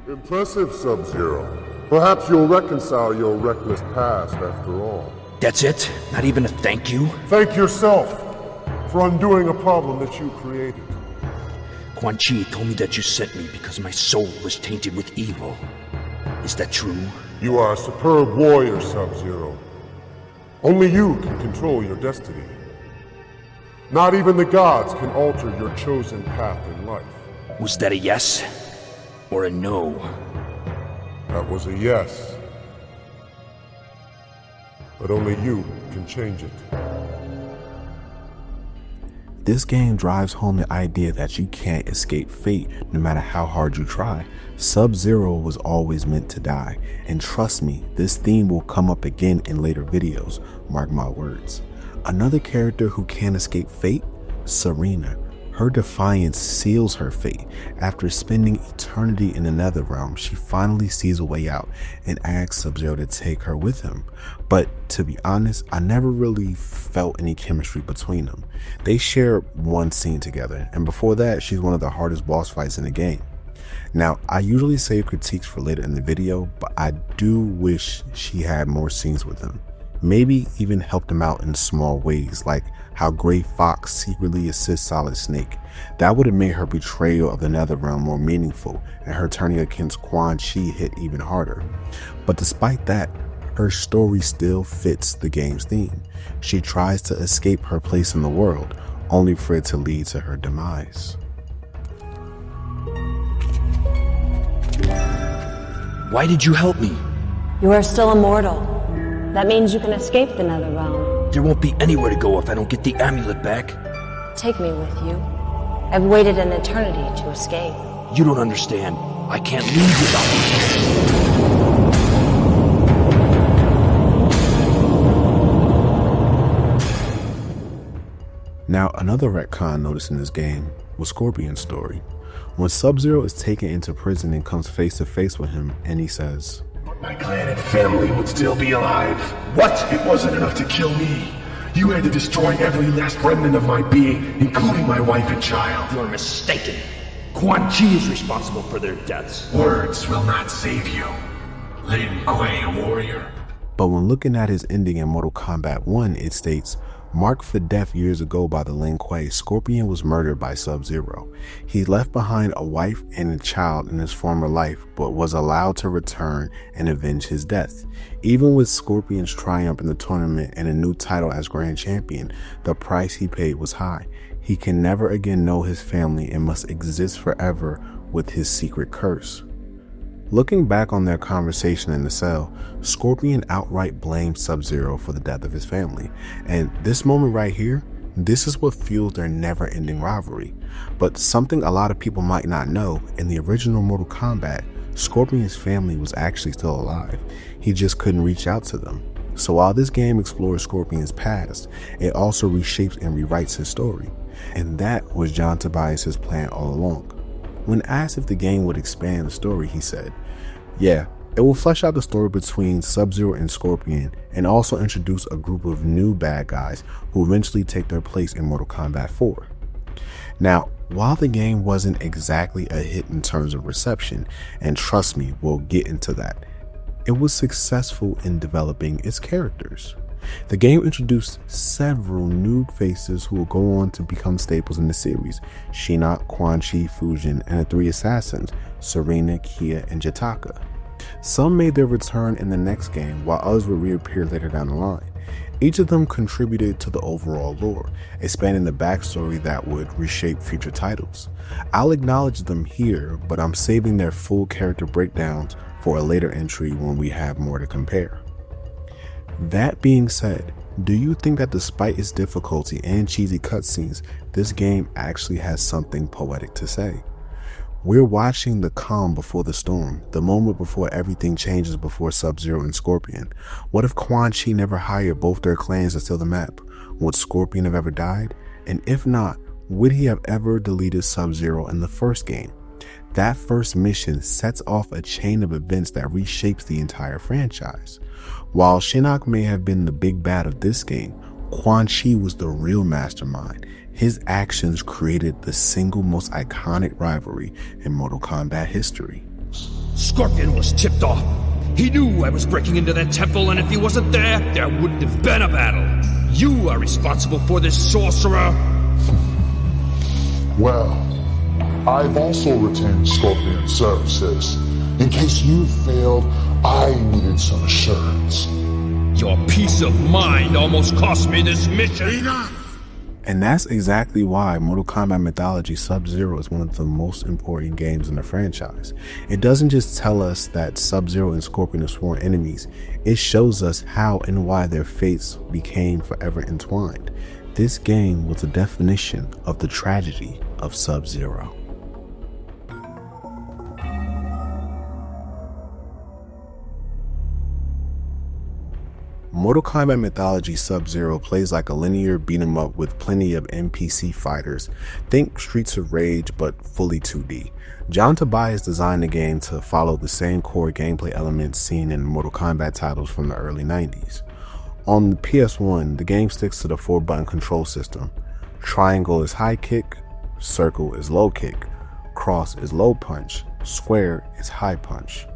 Impressive, Sub-Zero. Perhaps you'll reconcile your reckless past after all. That's it? Not even a thank you? Thank yourself for undoing a problem that you created. Quan Chi told me that you sent me because my soul was tainted with evil. Is that true? You are a superb warrior, Sub-Zero. Only you can control your destiny. Not even the gods can alter your chosen path in life. Was that a yes? Or a no? That was a yes. But only you can change it. This game drives home the idea that you can't escape fate no matter how hard you try. Sub-Zero was always meant to die, and trust me, this theme will come up again in later videos, mark my words. Another character who can't escape fate? Serena. Her defiance seals her fate. After spending eternity in the Netherrealm, she finally sees a way out and asks Sub-Zero to take her with him. But to be honest, I never really felt any chemistry between them. They share one scene together, and before that, she's one of the hardest boss fights in the game. Now, I usually save critiques for later in the video, but I do wish she had more scenes with him. Maybe even helped him out in small ways, like how Gray Fox secretly assists Solid Snake. That would have made her betrayal of the Netherrealm more meaningful, and her turning against Quan Chi hit even harder. But despite that, her story still fits the game's theme. She tries to escape her place in the world, only for it to lead to her demise. Why did you help me? You are still immortal. That means you can escape the Netherrealm. There won't be anywhere to go if I don't get the amulet back. Take me with you. I've waited an eternity to escape. You don't understand. I can't leave without you. Now, another retcon noticed in this game was Scorpion's story. When Sub-Zero is taken into prison and comes face to face with him, and he says, "My clan and family would still be alive." What? It wasn't enough to kill me. You had to destroy every last remnant of my being, including my wife and child. You're mistaken. Quan Chi is responsible for their deaths. Words will not save you. Lin Kuei, a warrior. But when looking at his ending in Mortal Kombat 1, it states, marked for death years ago by the Lin Kuei, Scorpion was murdered by Sub-Zero. He left behind a wife and a child in his former life, but was allowed to return and avenge his death. Even with Scorpion's triumph in the tournament and a new title as Grand Champion, the price he paid was high. He can never again know his family and must exist forever with his secret curse. Looking back on their conversation in the cell, Scorpion outright blamed Sub-Zero for the death of his family. And this moment right here, this is what fuels their never-ending rivalry. But something a lot of people might not know, in the original Mortal Kombat, Scorpion's family was actually still alive. He just couldn't reach out to them. So while this game explores Scorpion's past, it also reshapes and rewrites his story. And that was John Tobias' plan all along. When asked if the game would expand the story, he said, "Yeah, it will flesh out the story between Sub-Zero and Scorpion and also introduce a group of new bad guys who eventually take their place in Mortal Kombat 4. Now, while the game wasn't exactly a hit in terms of reception, and trust me, we'll get into that, it was successful in developing its characters. The game introduced several new faces who will go on to become staples in the series: Shinnok, Quan Chi, Fujin, and the three assassins, Serena, Kia, and Jataka. Some made their return in the next game, while others would reappear later down the line. Each of them contributed to the overall lore, expanding the backstory that would reshape future titles. I'll acknowledge them here, but I'm saving their full character breakdowns for a later entry when we have more to compare. That being said, do you think that despite its difficulty and cheesy cutscenes, this game actually has something poetic to say? We're watching the calm before the storm, the moment before everything changes before Sub-Zero and Scorpion. What if Quan Chi never hired both their clans to steal the map? Would Scorpion have ever died? And if not, would he have ever deleted Sub-Zero in the first game? That first mission sets off a chain of events that reshapes the entire franchise. While Shinnok may have been the big bad of this game, Quan Chi was the real mastermind. His actions created the single most iconic rivalry in Mortal Kombat history. Scorpion was tipped off. He knew I was breaking into that temple, and if he wasn't there, there wouldn't have been a battle. You are responsible for this, sorcerer. Well, I've also retained Scorpion's services. In case you failed, I needed some assurance. Your peace of mind almost cost me this mission. Enough! And that's exactly why Mortal Kombat Mythologies Sub-Zero is one of the most important games in the franchise. It doesn't just tell us that Sub-Zero and Scorpion are sworn enemies, it shows us how and why their fates became forever entwined. This game was the definition of the tragedy of Sub-Zero. Mortal Kombat Mythologies Sub-Zero plays like a linear beat-em-up with plenty of NPC fighters. Think Streets of Rage, but fully 2D. John Tobias designed the game to follow the same core gameplay elements seen in Mortal Kombat titles from the early 90s. On the PS1, the game sticks to the 4-button control system. Triangle is high kick, circle is low kick, cross is low punch, square is high punch.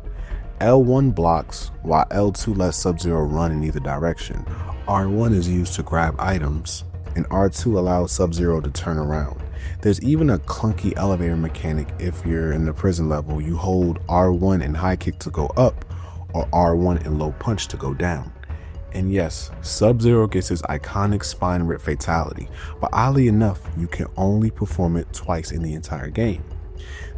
L1 blocks, while L2 lets Sub-Zero run in either direction. R1 is used to grab items, and R2 allows Sub-Zero to turn around. There's even a clunky elevator mechanic. If you're in the prison level, you hold R1 and high kick to go up, or R1 and low punch to go down. And yes, Sub-Zero gets his iconic spine rip fatality, but oddly enough, you can only perform it twice in the entire game.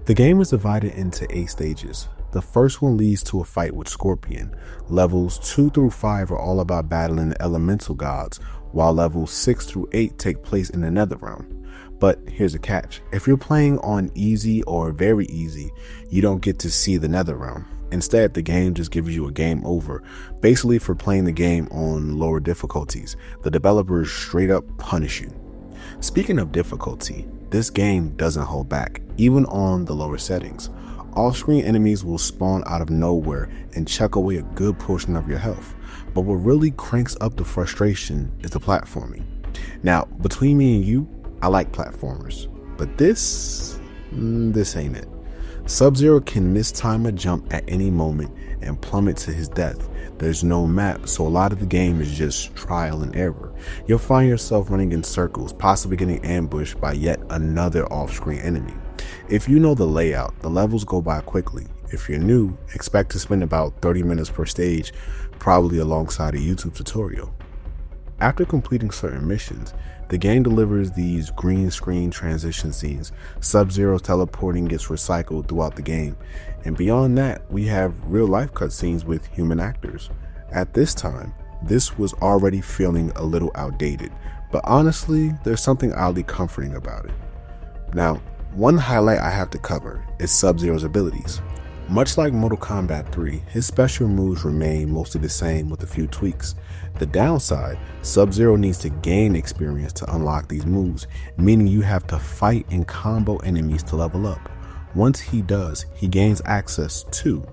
The game is divided into 8 stages. The first one leads to a fight with Scorpion. Levels 2 through 5 are all about battling the elemental gods, while levels 6 through 8 take place in the Nether Realm. But here's a catch. If you're playing on easy or very easy, you don't get to see the Nether Realm. Instead, the game just gives you a game over, basically for playing the game on lower difficulties. The developers straight up punish you. Speaking of difficulty, this game doesn't hold back, even on the lower settings. Off-screen enemies will spawn out of nowhere and chuck away a good portion of your health. But what really cranks up the frustration is the platforming. Now, between me and you, I like platformers, but this ain't it. Sub-Zero can mistime a jump at any moment and plummet to his death. There's no map, so a lot of the game is just trial and error. You'll find yourself running in circles, possibly getting ambushed by yet another off-screen enemy. If you know the layout, the levels go by quickly. If you're new, expect to spend about 30 minutes per stage, probably alongside a YouTube tutorial. After completing certain missions, the game delivers these green screen transition scenes. Sub-Zero's teleporting gets recycled throughout the game, and beyond that, we have real life cutscenes with human actors. At this time, this was already feeling a little outdated, but honestly, there's something oddly comforting about it. Now, one highlight I have to cover is Sub-Zero's abilities. Much like Mortal Kombat 3, his special moves remain mostly the same with a few tweaks. The downside, Sub-Zero needs to gain experience to unlock these moves, meaning you have to fight and combo enemies to level up. Once he does, he gains access to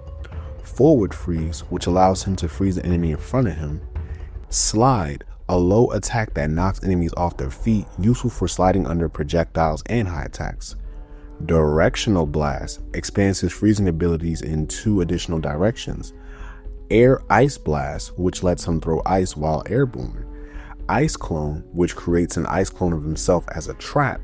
Forward Freeze, which allows him to freeze the enemy in front of him, Slide, a low attack that knocks enemies off their feet, useful for sliding under projectiles and high attacks. Directional Blast expands his freezing abilities in 2 additional directions. Air Ice Blast, which lets him throw ice while airborne. Ice Clone, which creates an ice clone of himself as a trap.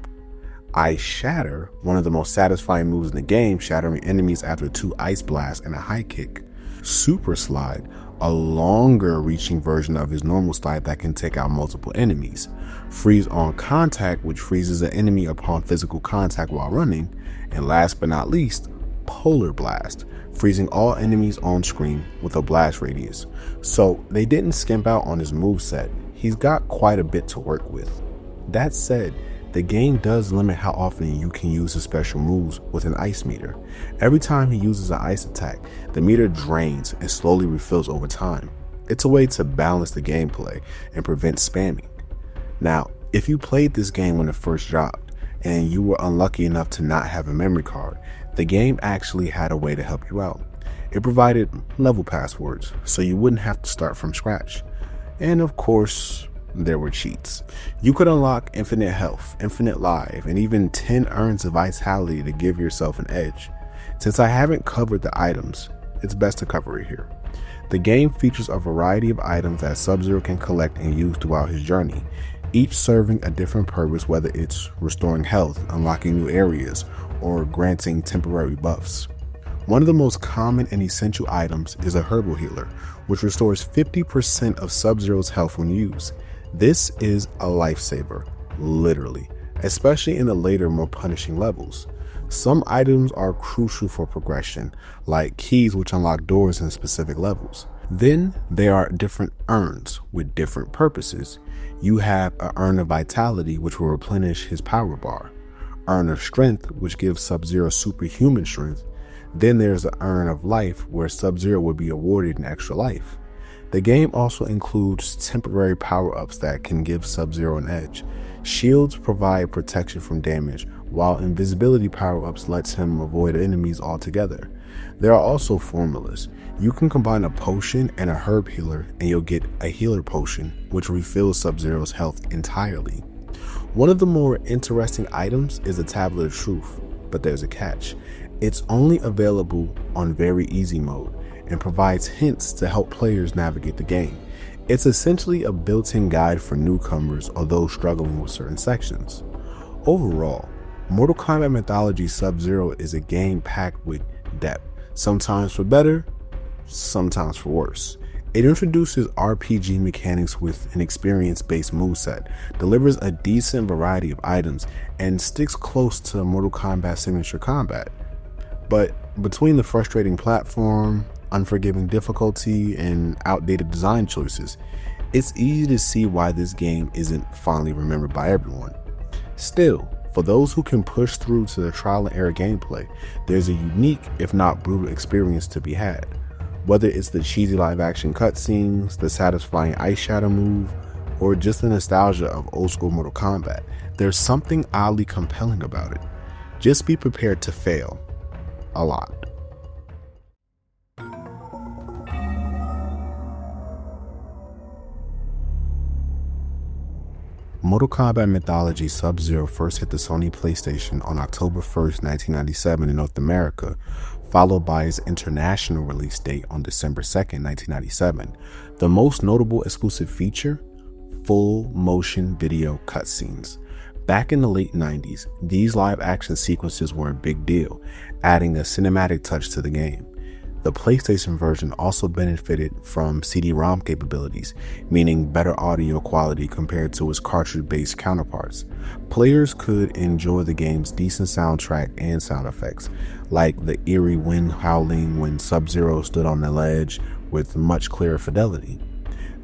Ice Shatter, one of the most satisfying moves in the game, shattering enemies after 2 ice blasts and a high kick. Super Slide, a longer reaching version of his normal slide that can take out multiple enemies. Freeze on Contact, which freezes an enemy upon physical contact while running. And last but not least, Polar Blast, freezing all enemies on screen with a blast radius. So they didn't skimp out on his moveset. He's got quite a bit to work with. That said, the game does limit how often you can use his special moves with an ice meter. Every time he uses an ice attack, the meter drains and slowly refills over time. It's a way to balance the gameplay and prevent spamming. Now, if you played this game when it first dropped and you were unlucky enough to not have a memory card, the game actually had a way to help you out. It provided level passwords so you wouldn't have to start from scratch. And of course, there were cheats. You could unlock infinite health, infinite life, and even 10 urns of vitality to give yourself an edge. Since I haven't covered the items, it's best to cover it here. The game features a variety of items that Sub-Zero can collect and use throughout his journey, each serving a different purpose, whether it's restoring health, unlocking new areas, or granting temporary buffs. One of the most common and essential items is a herbal healer, which restores 50% of Sub-Zero's health when used. This is a lifesaver, literally, especially in the later, more punishing levels. Some items are crucial for progression, like keys which unlock doors in specific levels. Then there are different urns with different purposes. You have an urn of vitality, which will replenish his power bar, urn of strength, which gives Sub-Zero superhuman strength. Then there's the urn of life, where Sub-Zero would be awarded an extra life. The game also includes temporary power-ups that can give Sub-Zero an edge. Shields provide protection from damage, while invisibility power-ups lets him avoid enemies altogether. There are also formulas. You can combine a potion and a herb healer and you'll get a healer potion, which refills Sub-Zero's health entirely. One of the more interesting items is a Tablet of Truth, but there's a catch. It's only available on very easy mode and provides hints to help players navigate the game. It's essentially a built-in guide for newcomers or those struggling with certain sections. Overall, Mortal Kombat Mythologies Sub-Zero is a game packed with depth, sometimes for better, sometimes for worse. It introduces RPG mechanics with an experience-based moveset, delivers a decent variety of items, and sticks close to Mortal Kombat's signature combat. But between the frustrating platform, unforgiving difficulty, and outdated design choices, it's easy to see why this game isn't fondly remembered by everyone. Still, for those who can push through to the trial and error gameplay, there's a unique, if not brutal, experience to be had. Whether it's the cheesy live-action cutscenes, the satisfying ice shadow move, or just the nostalgia of old-school Mortal Kombat, there's something oddly compelling about it. Just be prepared to fail. A lot. Mortal Kombat Mythologies Sub-Zero first hit the Sony PlayStation on October 1st, 1997 in North America, followed by its international release date on December 2nd, 1997. The most notable exclusive feature? Full motion video cutscenes. Back in the late 90s, these live action sequences were a big deal, adding a cinematic touch to the game. The PlayStation version also benefited from CD-ROM capabilities, meaning better audio quality compared to its cartridge-based counterparts. Players could enjoy the game's decent soundtrack and sound effects, like the eerie wind howling when Sub-Zero stood on the ledge, with much clearer fidelity.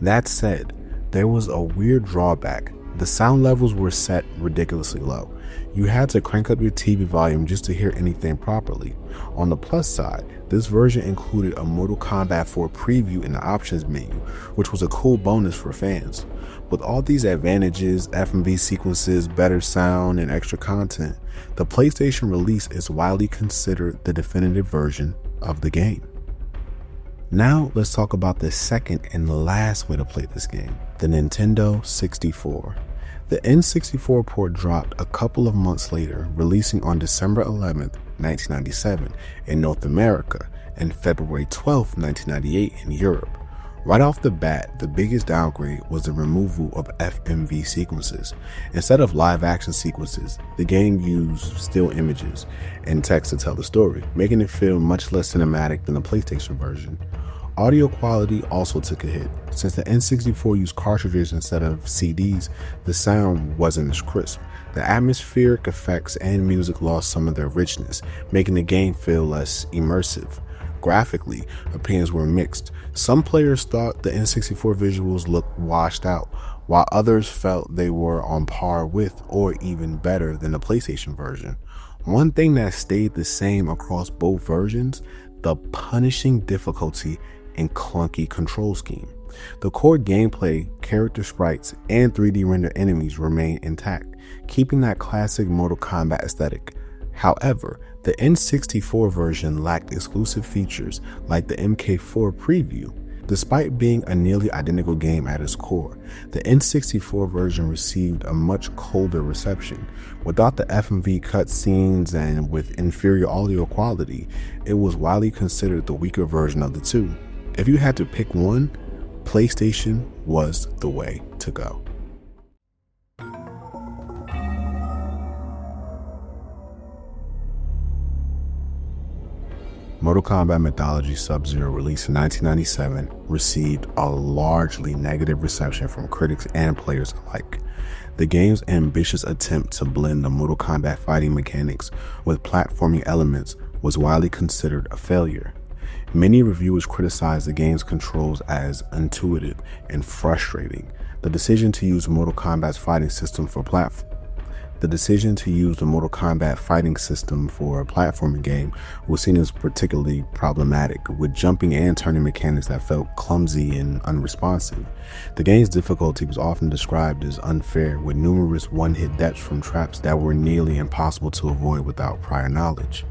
That said, there was a weird drawback. The sound levels were set ridiculously low. You had to crank up your TV volume just to hear anything properly. On the plus side, this version included a Mortal Kombat 4 preview in the options menu, which was a cool bonus for fans. With all these advantages, FMV sequences, better sound, and extra content, the PlayStation release is widely considered the definitive version of the game. Now let's talk about the second and last way to play this game, the Nintendo 64. The N64 port dropped a couple of months later, releasing on December 11th, 1997 in North America and February 12th, 1998 in Europe. Right off the bat, the biggest downgrade was the removal of FMV sequences. Instead of live action sequences, the game used still images and text to tell the story, making it feel much less cinematic than the PlayStation version. Audio quality also took a hit. Since the N64 used cartridges instead of CDs, the sound wasn't as crisp. The atmospheric effects and music lost some of their richness, making the game feel less immersive. Graphically, opinions were mixed. Some players thought the N64 visuals looked washed out, while others felt they were on par with or even better than the PlayStation version. One thing that stayed the same across both versions, the punishing difficulty and clunky control scheme. The core gameplay, character sprites, and 3D rendered enemies remain intact, keeping that classic Mortal Kombat aesthetic. However, the N64 version lacked exclusive features like the MK4 preview. Despite being a nearly identical game at its core, the N64 version received a much colder reception. Without the FMV cutscenes and with inferior audio quality, it was widely considered the weaker version of the two. If you had to pick one, PlayStation was the way to go. Mortal Kombat Mythologies Sub-Zero, released in 1997, received a largely negative reception from critics and players alike. The game's ambitious attempt to blend the Mortal Kombat fighting mechanics with platforming elements was widely considered a failure. Many reviewers criticized the game's controls as intuitive and frustrating. The decision to use Mortal Kombat's fighting system for platform the decision to use the Mortal Kombat fighting system for a platforming game was seen as particularly problematic, with jumping and turning mechanics that felt clumsy and unresponsive. The game's difficulty was often described as unfair, with numerous one-hit deaths from traps that were nearly impossible to avoid without prior knowledge.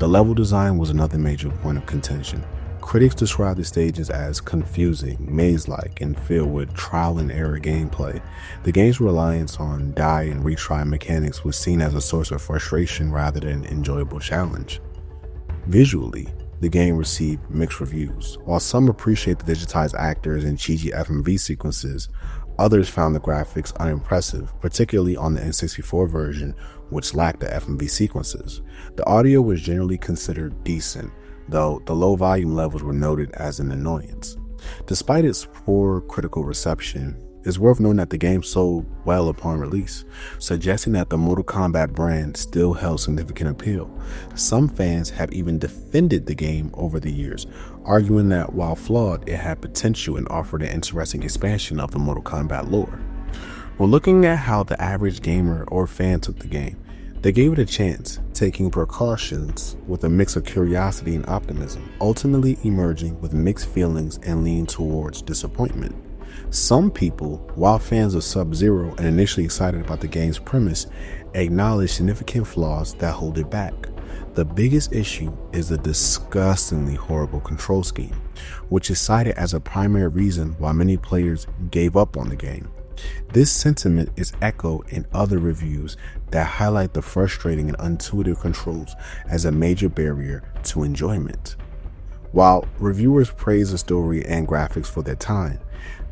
The level design was another major point of contention. Critics described the stages as confusing, maze-like, and filled with trial-and-error gameplay. The game's reliance on die and retry mechanics was seen as a source of frustration rather than an enjoyable challenge. Visually, the game received mixed reviews. While some appreciate the digitized actors and cheesy FMV sequences, others found the graphics unimpressive, particularly on the N64 version, which lacked the FMV sequences. The audio was generally considered decent, though the low volume levels were noted as an annoyance. Despite its poor critical reception, it's worth noting that the game sold well upon release, suggesting that the Mortal Kombat brand still held significant appeal. Some fans have even defended the game over the years, arguing that while flawed, it had potential and offered an interesting expansion of the Mortal Kombat lore. When looking at how the average gamer or fan took the game, they gave it a chance, taking precautions with a mix of curiosity and optimism, ultimately emerging with mixed feelings and leaning towards disappointment. Some people, while fans of Sub-Zero and initially excited about the game's premise, acknowledge significant flaws that hold it back. The biggest issue is the disgustingly horrible control scheme, which is cited as a primary reason why many players gave up on the game. This sentiment is echoed in other reviews that highlight the frustrating and intuitive controls as a major barrier to enjoyment. While reviewers praise the story and graphics for their time,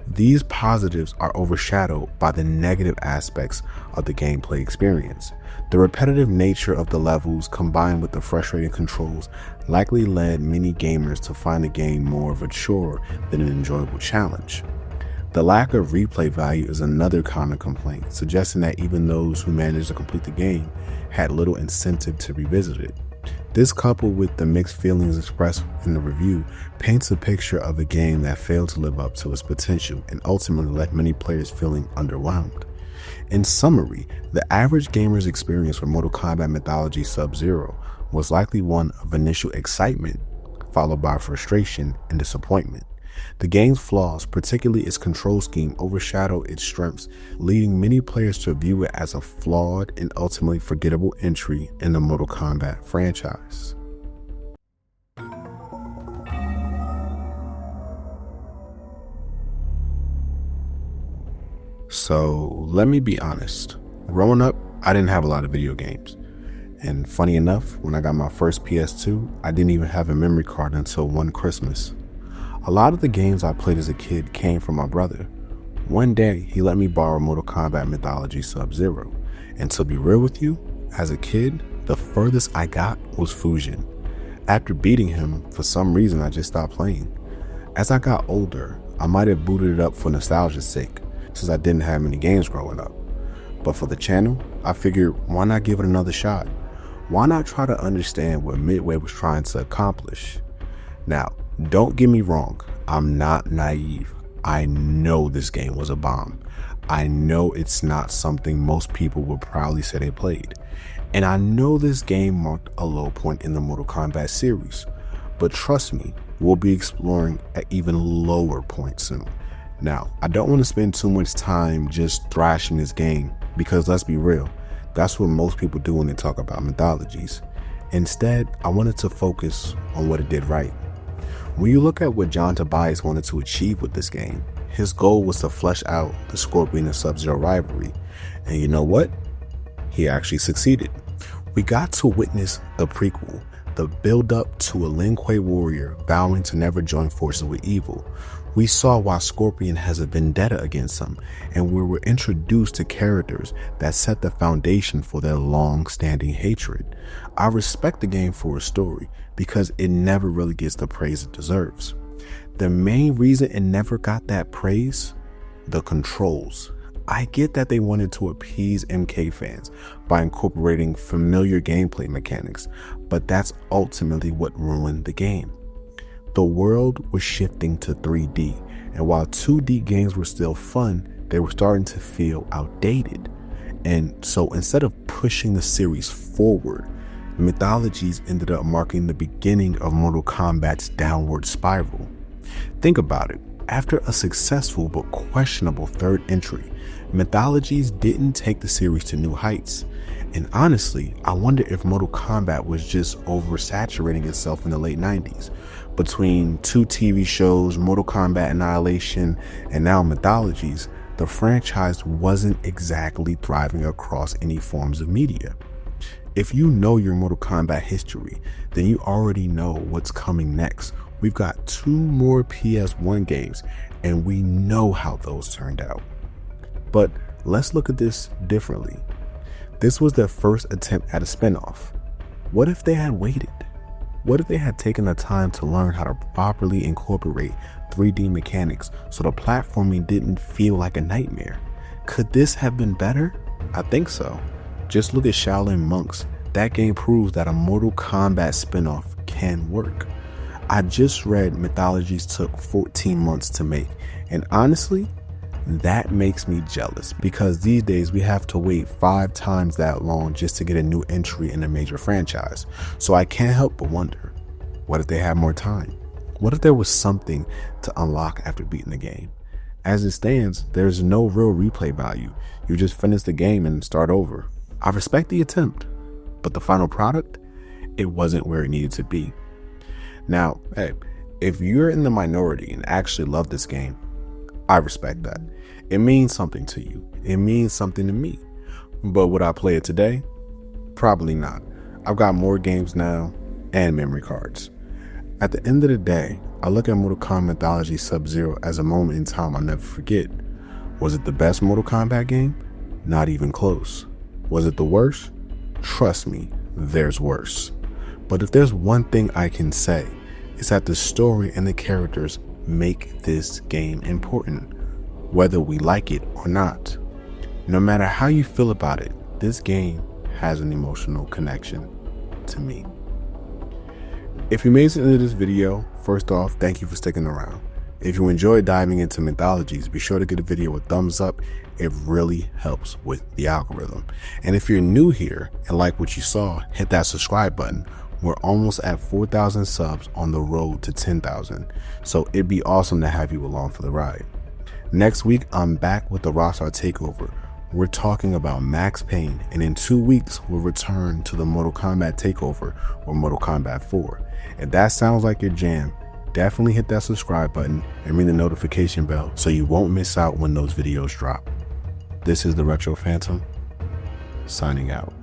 these positives are overshadowed by the negative aspects of the gameplay experience. The repetitive nature of the levels combined with the frustrating controls likely led many gamers to find the game more of a chore than an enjoyable challenge. The lack of replay value is another common complaint, suggesting that even those who managed to complete the game had little incentive to revisit it. This, coupled with the mixed feelings expressed in the review, paints a picture of a game that failed to live up to its potential and ultimately left many players feeling underwhelmed. In summary, the average gamer's experience with Mortal Kombat Mythologies Sub-Zero was likely one of initial excitement, followed by frustration and disappointment. The game's flaws, particularly its control scheme, overshadowed its strengths, leading many players to view it as a flawed and ultimately forgettable entry in the Mortal Kombat franchise. So let me be honest, growing up, I didn't have a lot of video games. And funny enough, when I got my first PS2, I didn't even have a memory card until one Christmas. A lot of the games I played as a kid came from my brother. One day, he let me borrow Mortal Kombat Mythologies Sub-Zero. And to be real with you, as a kid, the furthest I got was Fusion. After beating him, for some reason I just stopped playing. As I got older, I might have booted it up for nostalgia's sake, since I didn't have many games growing up. But for the channel, I figured, why not give it another shot? Why not try to understand what Midway was trying to accomplish? Now, don't get me wrong, I'm not naive. I know this game was a bomb. I know it's not something most people would proudly say they played. And I know this game marked a low point in the Mortal Kombat series. But trust me, we'll be exploring an even lower point soon. Now, I don't want to spend too much time just thrashing this game, because let's be real, that's what most people do when they talk about mythologies. Instead, I wanted to focus on what it did right. When you look at what John Tobias wanted to achieve with this game, his goal was to flesh out the Scorpion and Sub-Zero rivalry. And you know what? He actually succeeded. We got to witness the prequel, the build-up to a Lin Kuei warrior vowing to never join forces with evil. We saw why Scorpion has a vendetta against him, and we were introduced to characters that set the foundation for their long-standing hatred. I respect the game for its story, because it never really gets the praise it deserves. The main reason it never got that praise? The controls. I get that they wanted to appease MK fans by incorporating familiar gameplay mechanics, but that's ultimately what ruined the game. The world was shifting to 3D, and while 2D games were still fun, they were starting to feel outdated. And so instead of pushing the series forward, Mythologies ended up marking the beginning of Mortal Kombat's downward spiral. Think about it. After a successful but questionable third entry, Mythologies didn't take the series to new heights. And honestly, I wonder if Mortal Kombat was just oversaturating itself in the late 90s. Between 2 TV shows, Mortal Kombat Annihilation, and now Mythologies, the franchise wasn't exactly thriving across any forms of media. If you know your Mortal Kombat history, then you already know what's coming next. We've got 2 more PS1 games, and we know how those turned out. But let's look at this differently. This was their first attempt at a spinoff. What if they had waited? What if they had taken the time to learn how to properly incorporate 3D mechanics so the platforming didn't feel like a nightmare? Could this have been better? I think so. Just look at Shaolin Monks. That game proves that a Mortal Kombat spinoff can work. I just read Mythologies took 14 months to make, and honestly, that makes me jealous because these days we have to wait 5 times that long just to get a new entry in a major franchise. So I can't help but wonder, what if they had more time? What if there was something to unlock after beating the game? As it stands, there's no real replay value. You just finish the game and start over. I respect the attempt, but the final product, it wasn't where it needed to be. Now, hey, if you're in the minority and actually love this game, I respect that. It means something to you. It means something to me. But would I play it today? Probably not. I've got more games now and memory cards. At the end of the day, I look at Mortal Kombat Mythologies Sub-Zero as a moment in time I'll never forget. Was it the best Mortal Kombat game? Not even close. Was it the worst? Trust me, there's worse. But if there's one thing I can say, it's that the story and the characters make this game important, whether we like it or not. No matter how you feel about it, this game has an emotional connection to me. If you made it to the end of this video, first off, thank you for sticking around. If you enjoyed diving into Mythologies, be sure to give the video a thumbs up. It really helps with the algorithm. And if you're new here and like what you saw, hit that subscribe button. We're almost at 4,000 subs on the road to 10,000. So it'd be awesome to have you along for the ride. Next week, I'm back with the Rockstar Takeover. We're talking about Max Payne, and in 2 weeks, we'll return to the Mortal Kombat Takeover or Mortal Kombat 4. If that sounds like your jam, definitely hit that subscribe button and ring the notification bell so you won't miss out when those videos drop. This is the Retro Phantom, signing out.